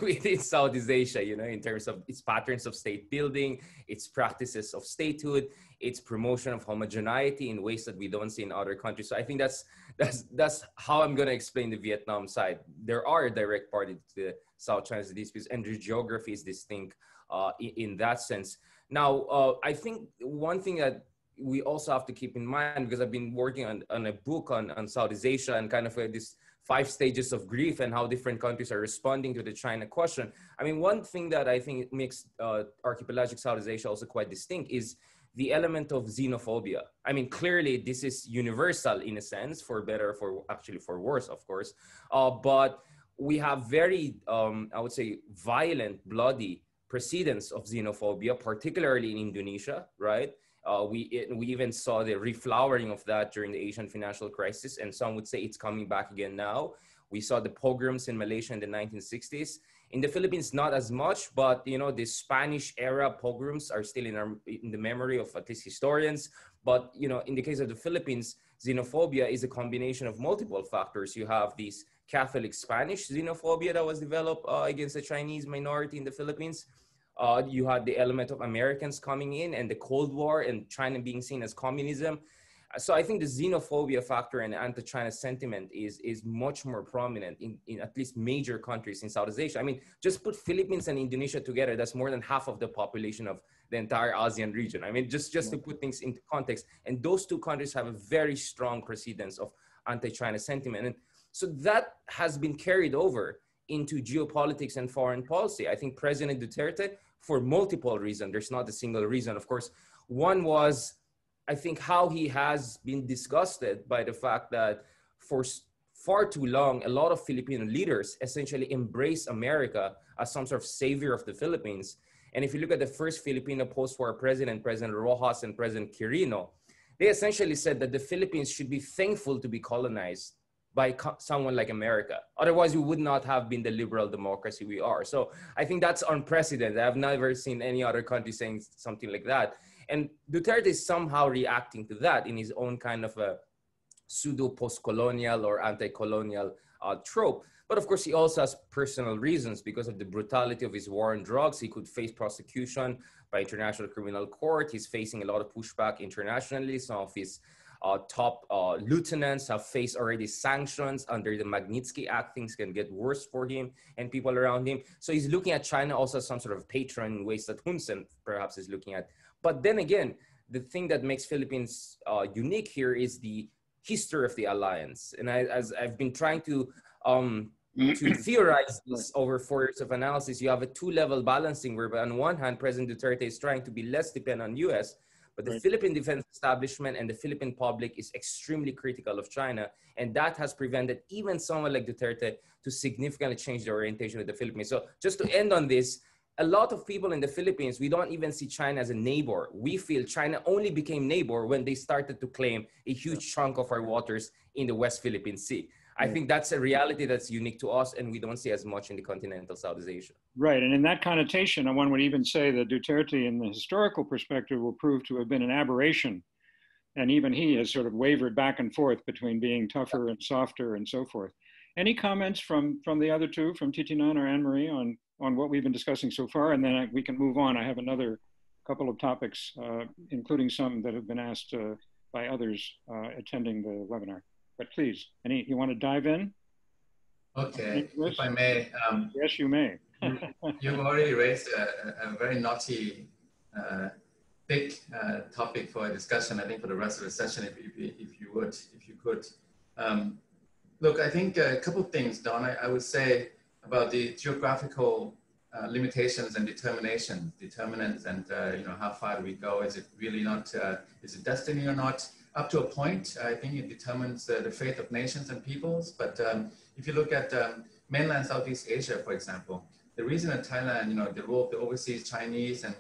within Southeast Asia, in terms of its patterns of state building, its practices of statehood, its promotion of homogeneity in ways that we don't see in other countries. So I think that's how I'm going to explain the Vietnam side. There are direct parties to the South China Sea disputes, and the geography is distinct in that sense. Now, I think one thing that we also have to keep in mind, because I've been working on a book on Southeast Asia and kind of this 5 stages of grief and how different countries are responding to the China question. I mean, one thing that I think makes archipelagic Southeast Asia also quite distinct is the element of xenophobia. I mean, clearly this is universal in a sense, for better, for worse, of course. But we have very, I would say, violent, bloody precedents of xenophobia, particularly in Indonesia, right? We even saw the reflowering of that during the Asian financial crisis, and some would say it's coming back again now. We saw the pogroms in Malaysia in the 1960s. In the Philippines, not as much, but the Spanish era pogroms are still in the memory of at least historians. But in the case of the Philippines, xenophobia is a combination of multiple factors. You have these Catholic Spanish xenophobia that was developed against the Chinese minority in the Philippines. You had the element of Americans coming in and the Cold War and China being seen as communism. So I think the xenophobia factor and anti-China sentiment is much more prominent in at least major countries in Southeast Asia. I mean, just put Philippines and Indonesia together, that's more than half of the population of the entire ASEAN region. I mean, just to put things into context. And those two countries have a very strong precedence of anti-China sentiment. And so that has been carried over into geopolitics and foreign policy. I think President Duterte, for multiple reasons, there's not a single reason, of course. One was, I think, how he has been disgusted by the fact that for far too long, a lot of Filipino leaders essentially embrace America as some sort of savior of the Philippines. And if you look at the first Filipino post-war president, President Rojas and President Quirino, they essentially said that the Philippines should be thankful to be colonized by someone like America. Otherwise, we would not have been the liberal democracy we are. So I think that's unprecedented. I've never seen any other country saying something like that. And Duterte is somehow reacting to that in his own kind of a pseudo post-colonial or anti-colonial trope. But of course, he also has personal reasons because of the brutality of his war on drugs. He could face prosecution by International Criminal Court. He's facing a lot of pushback internationally. Some of his top lieutenants have faced already sanctions under the Magnitsky Act. Things can get worse for him and people around him. So he's looking at China also as some sort of patron in ways that Hun Sen perhaps is looking at. But then again, the thing that makes Philippines unique here is the history of the alliance. And as I've been trying to theorize this over 4 years of analysis, you have a 2-level balancing where on one hand, President Duterte is trying to be less dependent on US, but the Philippine defense establishment and the Philippine public is extremely critical of China. And that has prevented even someone like Duterte to significantly change the orientation of the Philippines. So just to end on this, a lot of people in the Philippines, we don't even see China as a neighbor. We feel China only became neighbor when they started to claim a huge chunk of our waters in the West Philippine Sea. I think that's a reality that's unique to us, and we don't see as much in the continental Southeast Asia. Right, and in that connotation, one would even say that Duterte, in the historical perspective, will prove to have been an aberration. And even he has sort of wavered back and forth between being tougher and softer and so forth. Any comments from the other two, from Titinan or Anne-Marie, on what we've been discussing so far? And then we can move on. I have another couple of topics, including some that have been asked by others attending the webinar. But please, you want to dive in? Okay, if I may. Yes, you may. You've already raised a very knotty big topic for a discussion, I think, for the rest of the session, if you could. Look, I think a couple of things, Don, I would say about the geographical limitations and determinants, and how far do we go? Is it really not, is it destiny or not? Up to a point, I think it determines the fate of nations and peoples. But if you look at mainland Southeast Asia, for example, the reason that Thailand, the role of the overseas Chinese, and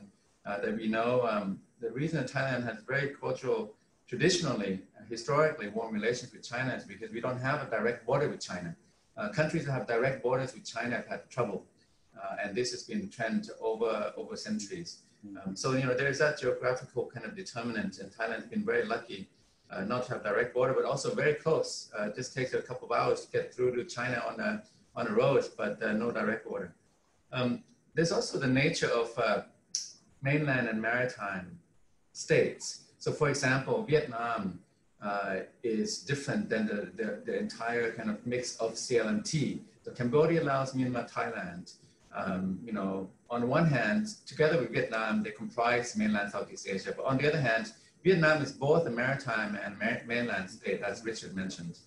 that we know, the reason that Thailand has very cultural, traditionally, historically warm relations with China is because we don't have a direct border with China. Countries that have direct borders with China have had trouble. And this has been the trend over centuries. So, there's that geographical kind of determinant, and Thailand's been very lucky not to have direct border, but also very close. It just takes a couple of hours to get through to China on a road, but no direct border. There's also the nature of mainland and maritime states. So, for example, Vietnam is different than the entire kind of mix of CLMT. So Cambodia, Laos, Myanmar, Thailand, on one hand, together with Vietnam, they comprise mainland Southeast Asia. But on the other hand, Vietnam is both a maritime and mainland state, as Richard mentioned.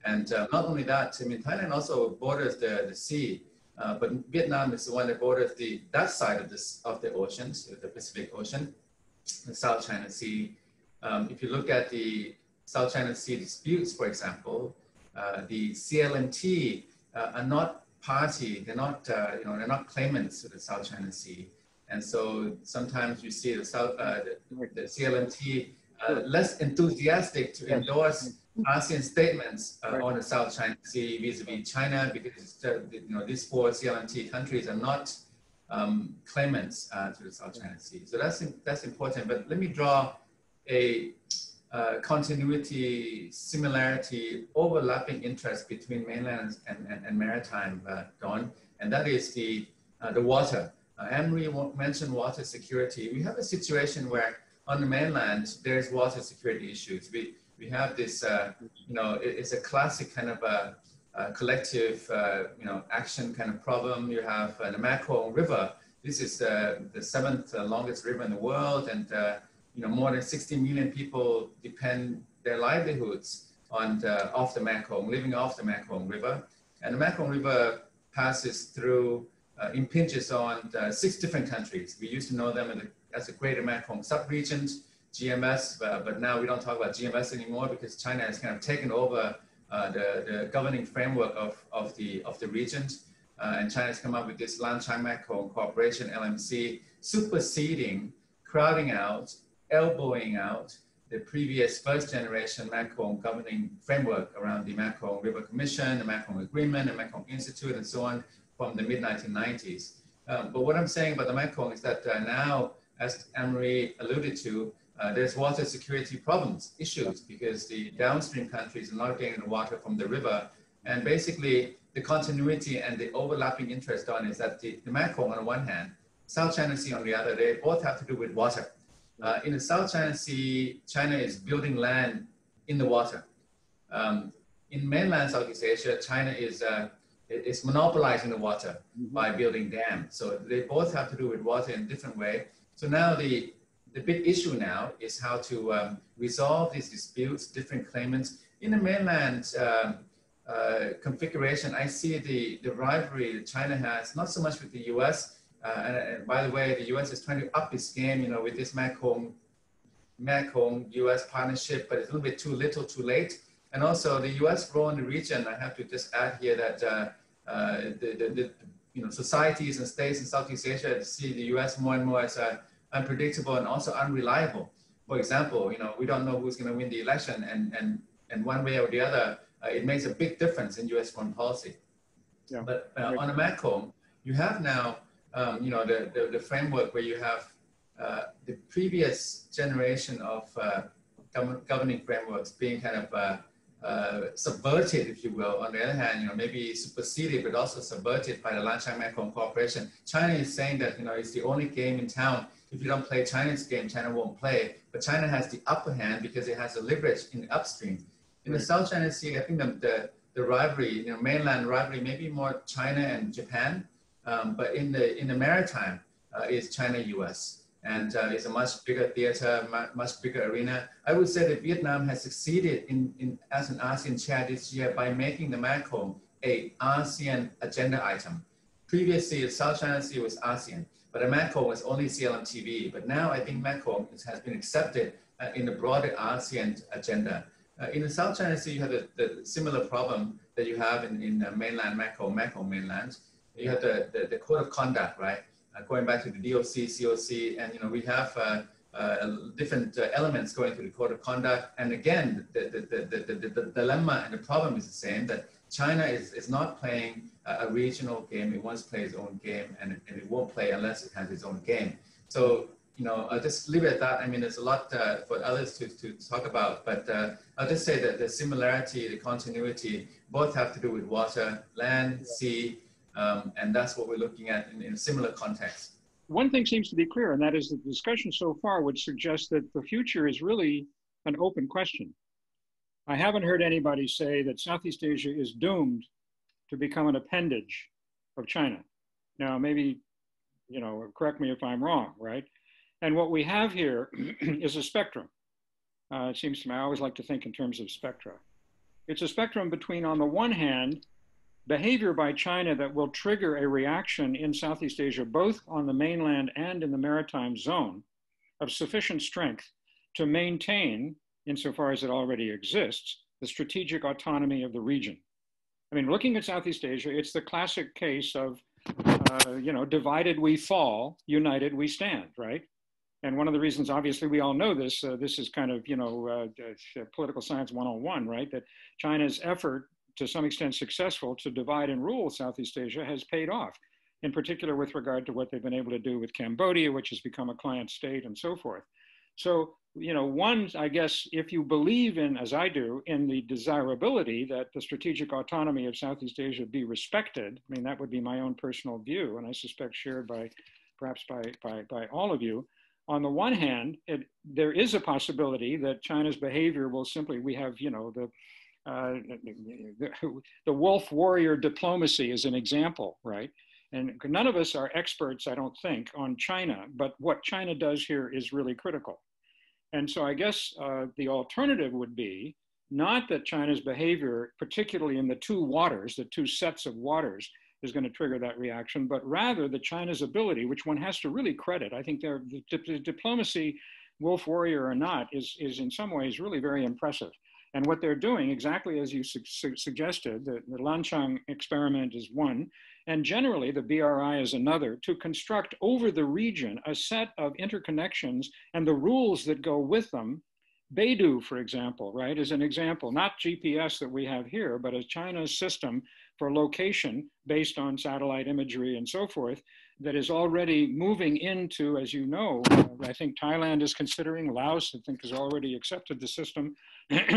And not only that, Thailand also borders the sea, but Vietnam is the one that borders that side of the oceans, the Pacific Ocean, the South China Sea. If you look at the South China Sea disputes, for example, the CLMT are not party, they're not claimants to the South China Sea. And so sometimes you see the CLMT less enthusiastic to endorse ASEAN statements on the South China Sea vis-a-vis China, because these four CLMT countries are not claimants to the South China Sea. So that's important. But let me draw a continuity, similarity, overlapping interest between mainland and maritime, Don, and that is the water. Anne-Marie mentioned water security. We have a situation where on the mainland, there's water security issues. We have this, it's a classic kind of a collective, action kind of problem. You have the Mekong River. This is the 7th longest river in the world, and more than 60 million people depend their livelihoods on off the Mekong, living off the Mekong River. And the Mekong River passes through, impinges on 6 different countries. We used to know them as the Greater Mekong Subregions, GMS, but now we don't talk about GMS anymore because China has kind of taken over the governing framework of the regions. And China has come up with this Lan-Chai Mekong Cooperation, LMC, superseding, crowding out, elbowing out the previous first generation Mekong governing framework around the Mekong River Commission, the Mekong Agreement, the Mekong Institute, and so on from the mid-1990s. But what I'm saying about the Mekong is that now, as Anne-Marie alluded to, there's water security issues, because the downstream countries are not getting the water from the river. And basically, the continuity and the overlapping interest on is that the Mekong on the one hand, South China Sea on the other, they both have to do with water. In the South China Sea, China is building land in the water. In mainland Southeast Asia, China is monopolizing the water by building dams. So they both have to do with water in a different way. So now the big issue now is how to resolve these disputes, different claimants. In the mainland configuration, I see the rivalry that China has, not so much with the US, and by the way, the US is trying to up its game, with this Mekong US partnership, but it's a little bit too little, too late. And also the US role in the region, I have to just add here that societies and states in Southeast Asia see the US more and more as unpredictable and also unreliable. For example, we don't know who's going to win the election, and one way or the other, it makes a big difference in US foreign policy. Yeah. But on the Mekong, you have now, the framework where you have the previous generation of governing frameworks being kind of subverted, if you will. On the other hand, maybe superseded, but also subverted by the Lan-Chai Mekong Cooperation. China is saying that, it's the only game in town. If you don't play China's game, China won't play. But China has the upper hand because it has the leverage in the upstream. In the South China Sea, I think the rivalry, mainland rivalry, maybe more China and Japan. But in the maritime is China-US. And it's a much bigger theater, much bigger arena. I would say that Vietnam has succeeded as an ASEAN chair this year by making the macro a ASEAN agenda item. Previously, the South China Sea was ASEAN, but the macro was only CLMTV. But now I think macro has been accepted in the broader ASEAN agenda. In the South China Sea, you have the similar problem that you have in mainland macro mainland. You have the code of conduct, right? Going back to the DOC, COC, and we have different elements going to the code of conduct. And again, the dilemma and the problem is the same, that China is not playing a regional game. It wants to play its own game, and it won't play unless it has its own game. So, I'll just leave it at that. I mean, there's a lot for others to talk about, but I'll just say that the similarity, the continuity, both have to do with water, land, sea, and that's what we're looking at in a similar context. One thing seems to be clear, and that is that the discussion so far would suggest that the future is really an open question. I haven't heard anybody say that Southeast Asia is doomed to become an appendage of China. Now, maybe, correct me if I'm wrong, right? And what we have here is a spectrum. It seems to me, I always like to think in terms of spectra. It's a spectrum between, on the one hand, behavior by China that will trigger a reaction in Southeast Asia, both on the mainland and in the maritime zone, of sufficient strength to maintain, insofar as it already exists, the strategic autonomy of the region. I mean, looking at Southeast Asia, it's the classic case of, divided we fall, united we stand, right? And one of the reasons, obviously, we all know this, this is kind of, political science 101, right? That China's effort, to some extent successful, to divide and rule Southeast Asia has paid off, in particular with regard to what they've been able to do with Cambodia, which has become a client state and so forth. So, one, I guess, if you believe in, as I do, in the desirability that the strategic autonomy of Southeast Asia be respected, I mean, that would be my own personal view, and I suspect shared by, perhaps by all of you. On the one hand, there is a possibility that China's behavior will simply, we have, the wolf warrior diplomacy is an example, right? And none of us are experts, I don't think, on China, but what China does here is really critical. And so I guess the alternative would be not that China's behavior, particularly in the two waters, the two sets of waters, is going to trigger that reaction, but rather that China's ability, which one has to really credit, I think the diplomacy, wolf warrior or not, is in some ways really very impressive. And what they're doing, exactly as you suggested, the Lanchang experiment is one, and generally the BRI is another, to construct over the region a set of interconnections and the rules that go with them. Beidou, for example, right, is an example, not GPS that we have here, but a China's system for location based on satellite imagery and so forth, that is already moving into, as you know, I think Thailand is considering, Laos, I think, has already accepted the system.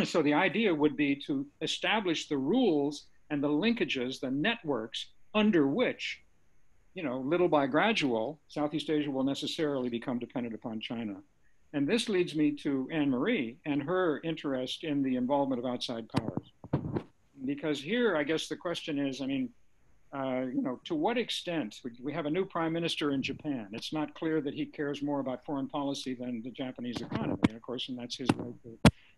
So the idea would be to establish the rules and the linkages, the networks under which, little by gradual, Southeast Asia will necessarily become dependent upon China. And this leads me to Anne-Marie and her interest in the involvement of outside powers. Because here, I guess the question is, to what extent, we have a new prime minister in Japan. It's not clear that he cares more about foreign policy than the Japanese economy. And of course, and that's his way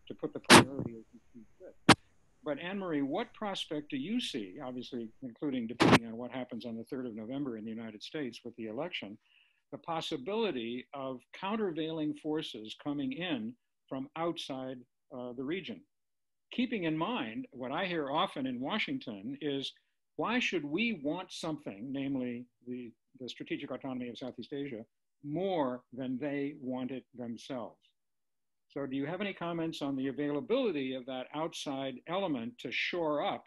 to put the priority as he sees fit. But Anne-Marie, what prospect do you see, obviously, including depending on what happens on the 3rd of November in the United States with the election, the possibility of countervailing forces coming in from outside the region? Keeping in mind, what I hear often in Washington is, why should we want something, namely the strategic autonomy of Southeast Asia, more than they want it themselves? So do you have any comments on the availability of that outside element to shore up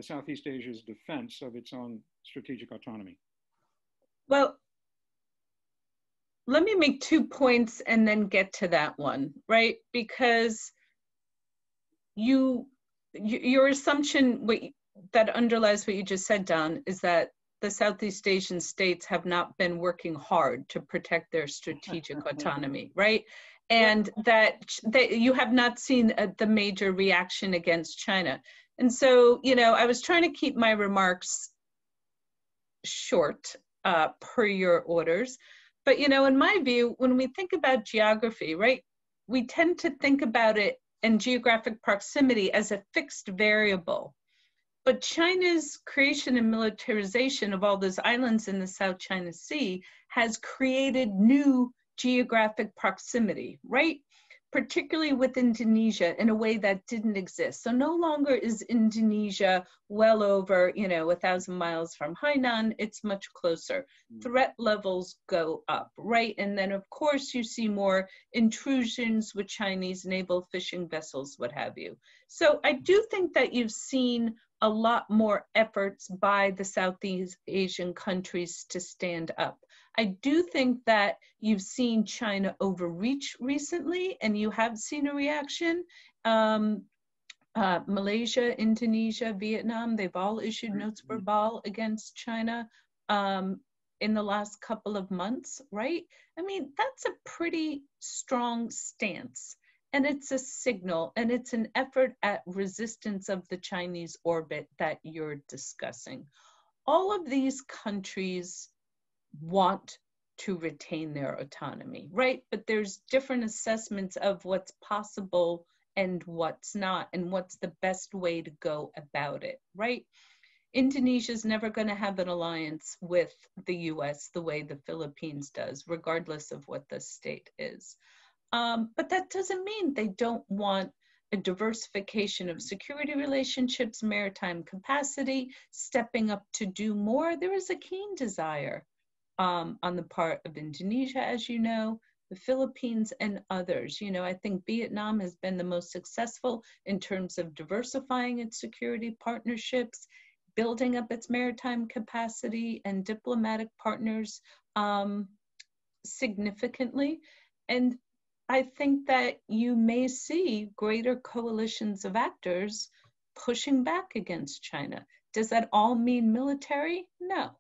Southeast Asia's defense of its own strategic autonomy? Well, let me make 2 points and then get to that one, right? Because your assumption that underlies what you just said, Don, is that the Southeast Asian states have not been working hard to protect their strategic autonomy, right? And that you have not seen the major reaction against China. And so, I was trying to keep my remarks short per your orders, But, you know, in my view, when we think about geography, right, we tend to think about it in geographic proximity as a fixed variable. But China's creation and militarization of all those islands in the South China Sea has created new geographic proximity, right? Particularly with Indonesia in a way that didn't exist. So no longer is Indonesia well over, you know, 1,000 miles from Hainan, it's much closer. Threat levels go up, right? And then of course you see more intrusions with Chinese naval fishing vessels, what have you. So I do think that you've seen a lot more efforts by the Southeast Asian countries to stand up. I do think that you've seen China overreach recently, and you have seen a reaction. Malaysia, Indonesia, Vietnam, they've all issued notes verbal against China in the last couple of months, right? I mean, that's a pretty strong stance. And it's a signal, and it's an effort at resistance of the Chinese orbit that you're discussing. All of these countries want to retain their autonomy, right? But there's different assessments of what's possible and what's not, and what's the best way to go about it, right? Indonesia's never going to have an alliance with the US the way the Philippines does, regardless of what the state is. But that doesn't mean they don't want a diversification of security relationships, maritime capacity, stepping up to do more. There is a keen desire on the part of Indonesia, as you know, the Philippines and others. You know, I think Vietnam has been the most successful in terms of diversifying its security partnerships, building up its maritime capacity and diplomatic partners significantly. And I think that you may see greater coalitions of actors pushing back against China. Does that all mean military? No.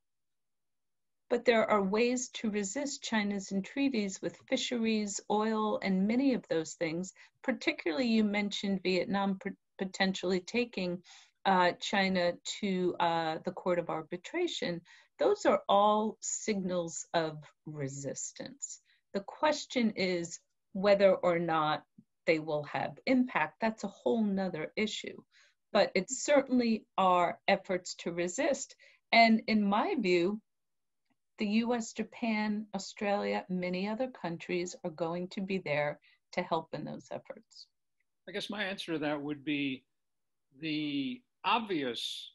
But there are ways to resist China's entreaties with fisheries, oil, and many of those things. Particularly, you mentioned Vietnam potentially taking China to the Court of Arbitration. Those are all signals of resistance. The question is whether or not they will have impact. That's a whole nother issue. But it certainly are efforts to resist. And in my view, the US, Japan, Australia, many other countries are going to be there to help in those efforts. I guess my answer to that would be the obvious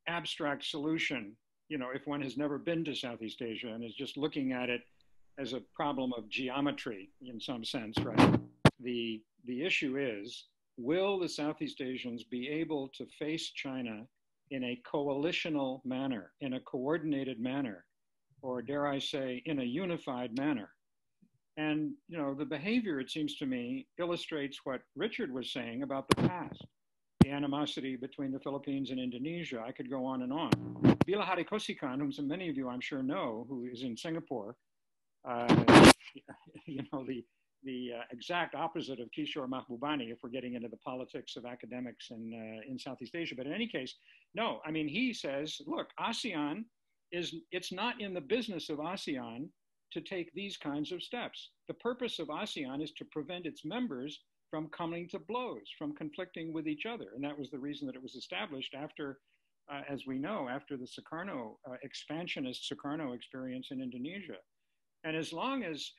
abstract solution, you know, if one has never been to Southeast Asia and is just looking at it as a problem of geometry in some sense, right? The issue is, will the Southeast Asians be able to face China in a coalitional manner, in a coordinated manner, or dare I say, in a unified manner? And, you know, the behavior, it seems to me, illustrates what Richard was saying about the past, the animosity between the Philippines and Indonesia. I could go on and on. Bilahari Kosikan, whom so many of you I'm sure know, who is in Singapore, you know, the exact opposite of Kishore Mahbubani, if we're getting into the politics of academics in Southeast Asia. But in any case, no, I mean, he says, look, ASEAN it's not in the business of ASEAN to take these kinds of steps. The purpose of ASEAN is to prevent its members from coming to blows, from conflicting with each other. And that was the reason that it was established after, as we know, after the Sukarno, expansionist Sukarno experience in Indonesia. And as long as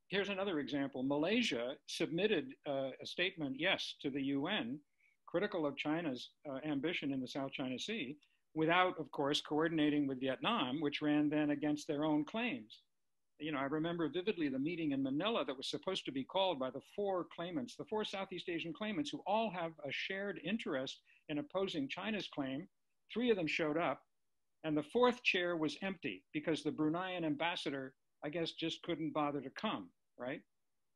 here's another example, Malaysia submitted a statement, yes, to the UN, critical of China's ambition in the South China Sea, without, of course, coordinating with Vietnam, which ran then against their own claims. You know, I remember vividly the meeting in Manila that was supposed to be called by the four claimants, the four Southeast Asian claimants who all have a shared interest in opposing China's claim. 3 of them showed up, and the 4th chair was empty because the Bruneian ambassador, I guess, just couldn't bother to come, right?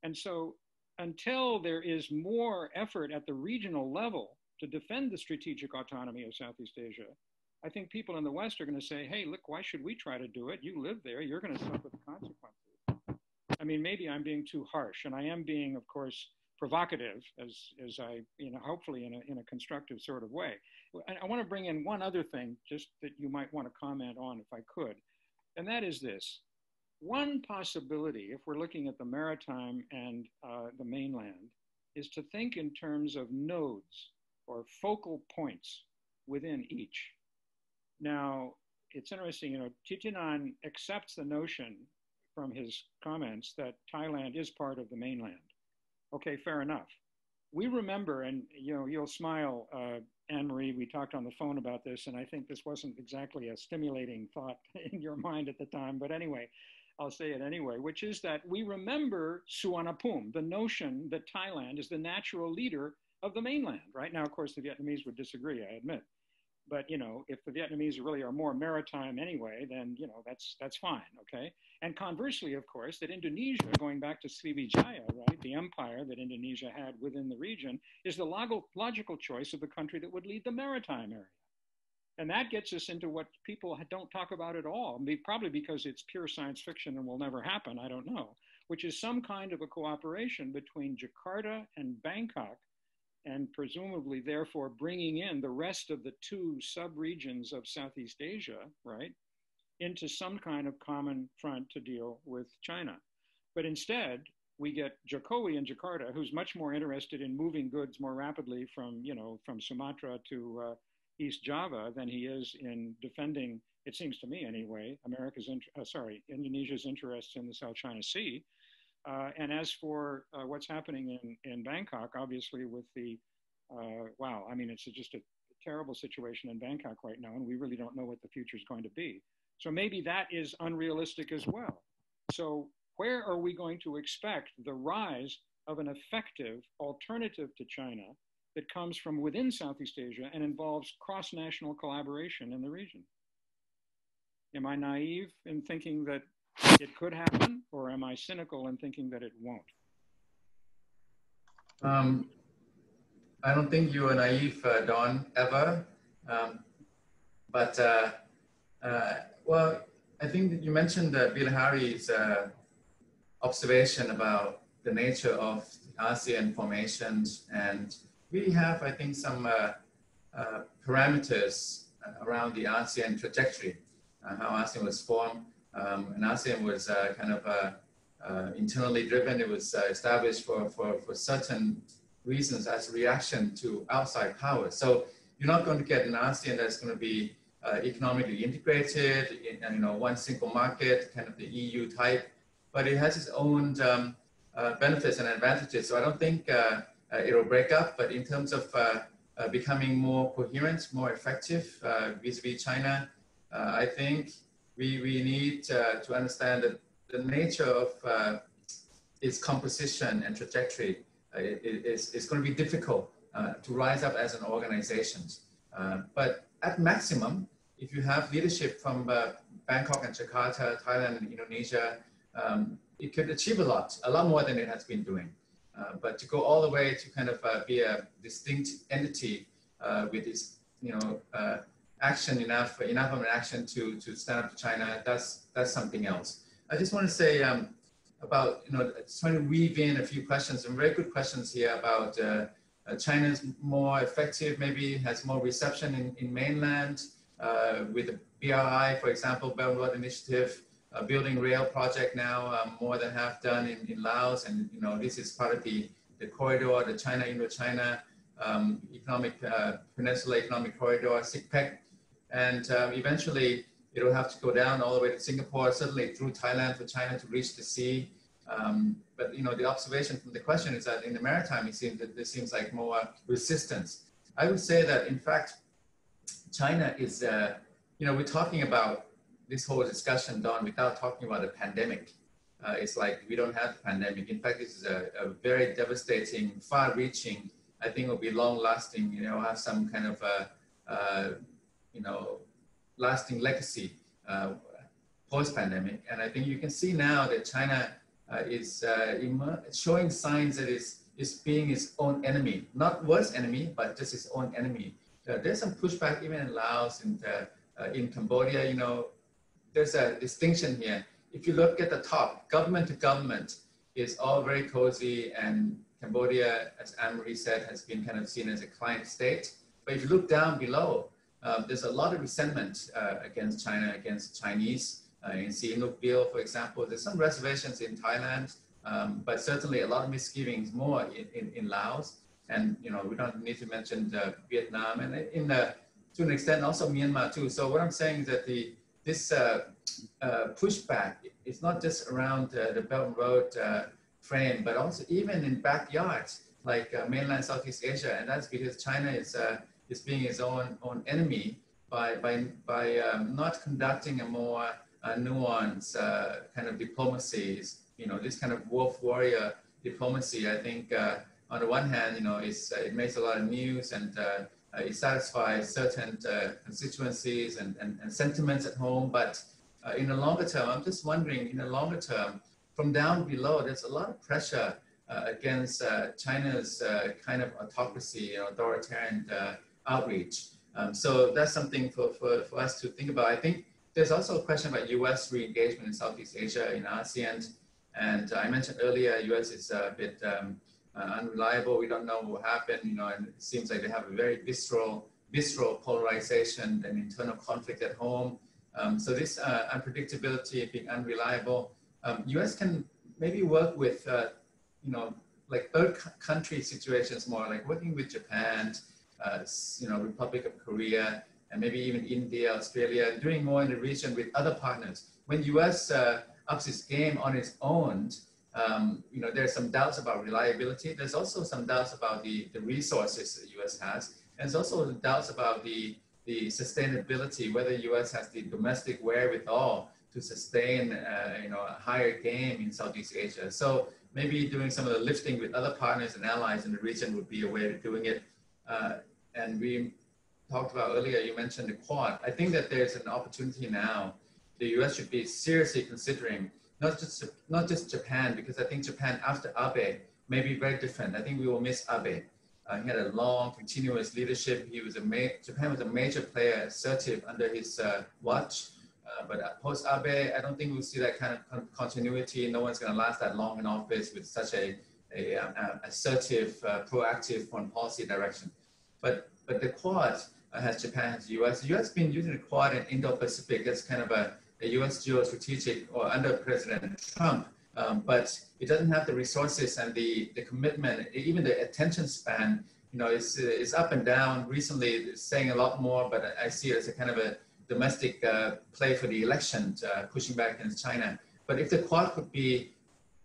And so until there is more effort at the regional level to defend the strategic autonomy of Southeast Asia, I think people in the West are going to say, hey, look, why should we try to do it? You live there, you're going to suffer the consequences. I mean, maybe I'm being too harsh, and I am being, of course, provocative, as I, you know, hopefully in a constructive sort of way. I want to bring in one other thing, just that you might want to comment on if I could, and that is this. one possibility, if we're looking at the maritime and the mainland, is to think in terms of nodes or focal points within each. Now, it's interesting, you know, Thitinan accepts the notion from his comments that Thailand is part of the mainland. Okay, fair enough. We remember, and you know, you'll smile, Anne-Marie, we talked on the phone about this, and I think this wasn't exactly a stimulating thought in your mind at the time, but anyway, I'll say it anyway, which is that we remember Suvarnabhumi, the notion that Thailand is the natural leader of the mainland. Right now, of course, the Vietnamese would disagree, I admit. But, you know, if the Vietnamese really are more maritime anyway, then, you know, that's fine, okay? And conversely, of course, that Indonesia, going back to Sriwijaya, right, the empire that Indonesia had within the region, is the logical choice of the country that would lead the maritime area. And that gets us into what people don't talk about at all, probably because it's pure science fiction and will never happen, I don't know, which is some kind of a cooperation between Jakarta and Bangkok, and presumably therefore bringing in the rest of the two sub-regions of Southeast Asia, right, into some kind of common front to deal with China. But instead, we get Jokowi in Jakarta, who's much more interested in moving goods more rapidly from, you know, from Sumatra to East Java than he is in defending, it seems to me anyway, Indonesia's interests in the South China Sea. And as for what's happening in Bangkok, obviously with the, wow, I mean, it's just a terrible situation in Bangkok right now, and we really don't know what the future is going to be. So maybe that is unrealistic as well. So where are we going to expect the rise of an effective alternative to China that comes from within Southeast Asia and involves cross-national collaboration in the region? Am I naive in thinking that it could happen, or am I cynical in thinking that it won't? I don't think you are naive, Don, ever. Well, I think that you mentioned Bilahari's observation about the nature of the ASEAN formations, and we have, I think, some parameters around the ASEAN trajectory, how ASEAN was formed. And ASEAN was kind of internally driven. It was established for certain reasons as a reaction to outside powers. So you're not going to get an ASEAN that's going to be economically integrated in, you know, one single market, kind of the EU type, but it has its own benefits and advantages. So I don't think it'll break up, but in terms of becoming more coherent, more effective vis-a-vis China, I think we need to understand that the nature of its composition and trajectory is going to be difficult to rise up as an organization. But at maximum, if you have leadership from Bangkok and Jakarta, Thailand and Indonesia, it could achieve a lot more than it has been doing. But to go all the way to kind of be a distinct entity with this, you know, enough of an action to stand up to China, that's something else. I just want to say about, you know, trying to weave in a few questions, some very good questions here about China's more effective, maybe has more reception in mainland with the BRI, for example, Belt and Road Initiative, building rail project now more than half done in Laos, and you know, this is part of the corridor, the China-Indochina Peninsula Economic Corridor, SICPEC. And eventually it will have to go down all the way to Singapore, certainly through Thailand for China to reach the sea. But you know, the observation from the question is that in the maritime, it seems that there seems like more resistance. I would say that in fact, China is, you know, we're talking about this whole discussion, Don, without talking about a pandemic. It's like we don't have a pandemic. In fact, this is a very devastating, far-reaching, I think will be long-lasting, you know, have some kind of, you know, lasting legacy post-pandemic. And I think you can see now that China is showing signs that it's being its own enemy, not worst enemy, but just its own enemy. There's some pushback even in Laos and in Cambodia, you know, there's a distinction here. If you look at the top, government to government is all very cozy, and Cambodia, as Anne-Marie said, has been kind of seen as a client state. But if you look down below, there's a lot of resentment against China, against Chinese. in Sihanoukville, for example. There's some reservations in Thailand, but certainly a lot of misgivings more in Laos. And, you know, we don't need to mention Vietnam and to an extent also Myanmar too. So what I'm saying is that this pushback is not just around the Belt and Road frame, but also even in backyards like mainland Southeast Asia. And that's because China is being its own enemy by not conducting a more nuanced kind of diplomacies. You know, this kind of wolf warrior diplomacy, I think, on the one hand, you know, it makes a lot of news and it satisfies certain constituencies and sentiments at home. But in the longer term, I'm just wondering, in the longer term, from down below, there's a lot of pressure against China's kind of autocracy, authoritarian outreach. So that's something for us to think about. I think there's also a question about U.S. re-engagement in Southeast Asia, in ASEAN. And I mentioned earlier, U.S. is a bit unreliable. We don't know what will happen, you know, and it seems like they have a very visceral polarization and internal conflict at home. So this unpredictability, being unreliable, U.S. can maybe work with, you know, like third country situations more, like working with Japan, you know, Republic of Korea, and maybe even India, Australia, doing more in the region with other partners. When U.S. ups its game on its own, you know, there's some doubts about reliability. There's also some doubts about the resources the U.S. has. And there's also doubts about the sustainability, whether U.S. has the domestic wherewithal to sustain, you know, a higher game in Southeast Asia. So maybe doing some of the lifting with other partners and allies in the region would be a way of doing it. And we talked about earlier, you mentioned the Quad. I think that there's an opportunity now. The U.S. should be seriously considering not just Japan, because I think Japan after Abe may be very different. I think we will miss Abe. He had a long, continuous leadership. Japan was a major player, assertive under his watch. But post Abe, I don't think we'll see that kind of continuity. No one's going to last that long in office with such a assertive, proactive foreign policy direction. But the Quad has Japan, has the U.S. The U.S. has been using the Quad in Indo-Pacific. That's kind of a U.S. geostrategic, or under President Trump, but it doesn't have the resources and the commitment, even the attention span. You know, it's up and down. Recently, it's saying a lot more, but I see it as a kind of a domestic play for the election, pushing back against China. But if the Quad could be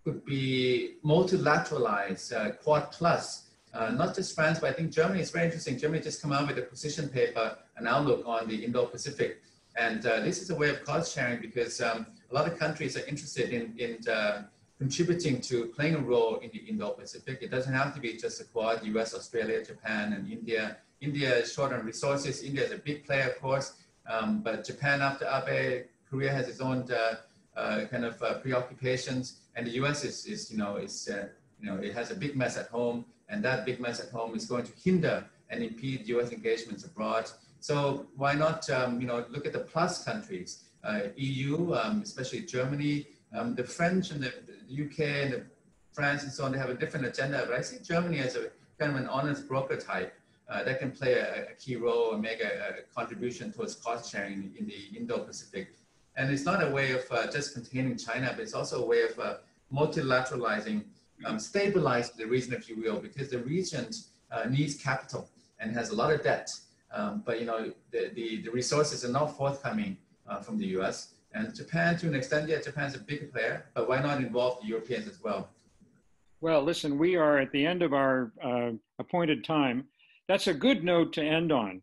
multilateralized, Quad plus, not just France, but I think Germany is very interesting. Germany just come out with a position paper, an outlook on the Indo-Pacific. And this is a way of cost sharing, because a lot of countries are interested in contributing to playing a role in the Indo-Pacific. It doesn't have to be just the Quad, US, Australia, Japan, and India. India is short on resources. India is a big player, of course, but Japan after Abe, Korea has its own kind of preoccupations, and the US is you know, it has a big mess at home, and that big mess at home is going to hinder and impede US engagements abroad. So why not, you know, look at the plus countries, EU, especially Germany, the French and the UK and the France and so on. They have a different agenda, but I see Germany as a kind of an honest broker type that can play a key role and make a contribution towards cost sharing in the Indo-Pacific. And it's not a way of just containing China, but it's also a way of multilateralizing, stabilizing the region, if you will, because the region needs capital and has a lot of debt. But you know, the resources are not forthcoming from the US. And Japan, to an extent, yeah, Japan's a bigger player, but why not involve the Europeans as well? Well, listen, we are at the end of our appointed time. That's a good note to end on,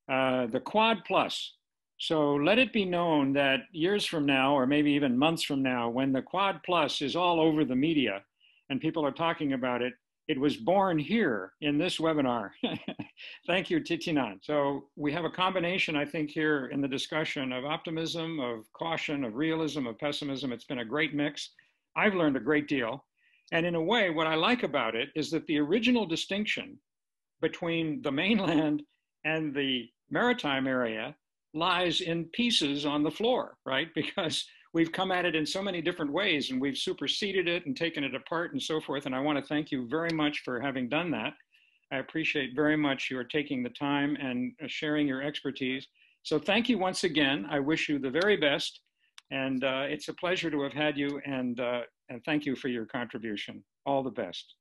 the Quad Plus. So let it be known that years from now, or maybe even months from now, when the Quad Plus is all over the media and people are talking about it, it was born here in this webinar. Thank you, Thitinan. So we have a combination, I think, here in the discussion of optimism, of caution, of realism, of pessimism. It's been a great mix. I've learned a great deal. And in a way, what I like about it is that the original distinction between the mainland and the maritime area lies in pieces on the floor, right? Because we've come at it in so many different ways, and we've superseded it and taken it apart and so forth. And I want to thank you very much for having done that. I appreciate very much your taking the time and sharing your expertise. So thank you once again. I wish you the very best. And it's a pleasure to have had you, and thank you for your contribution. All the best.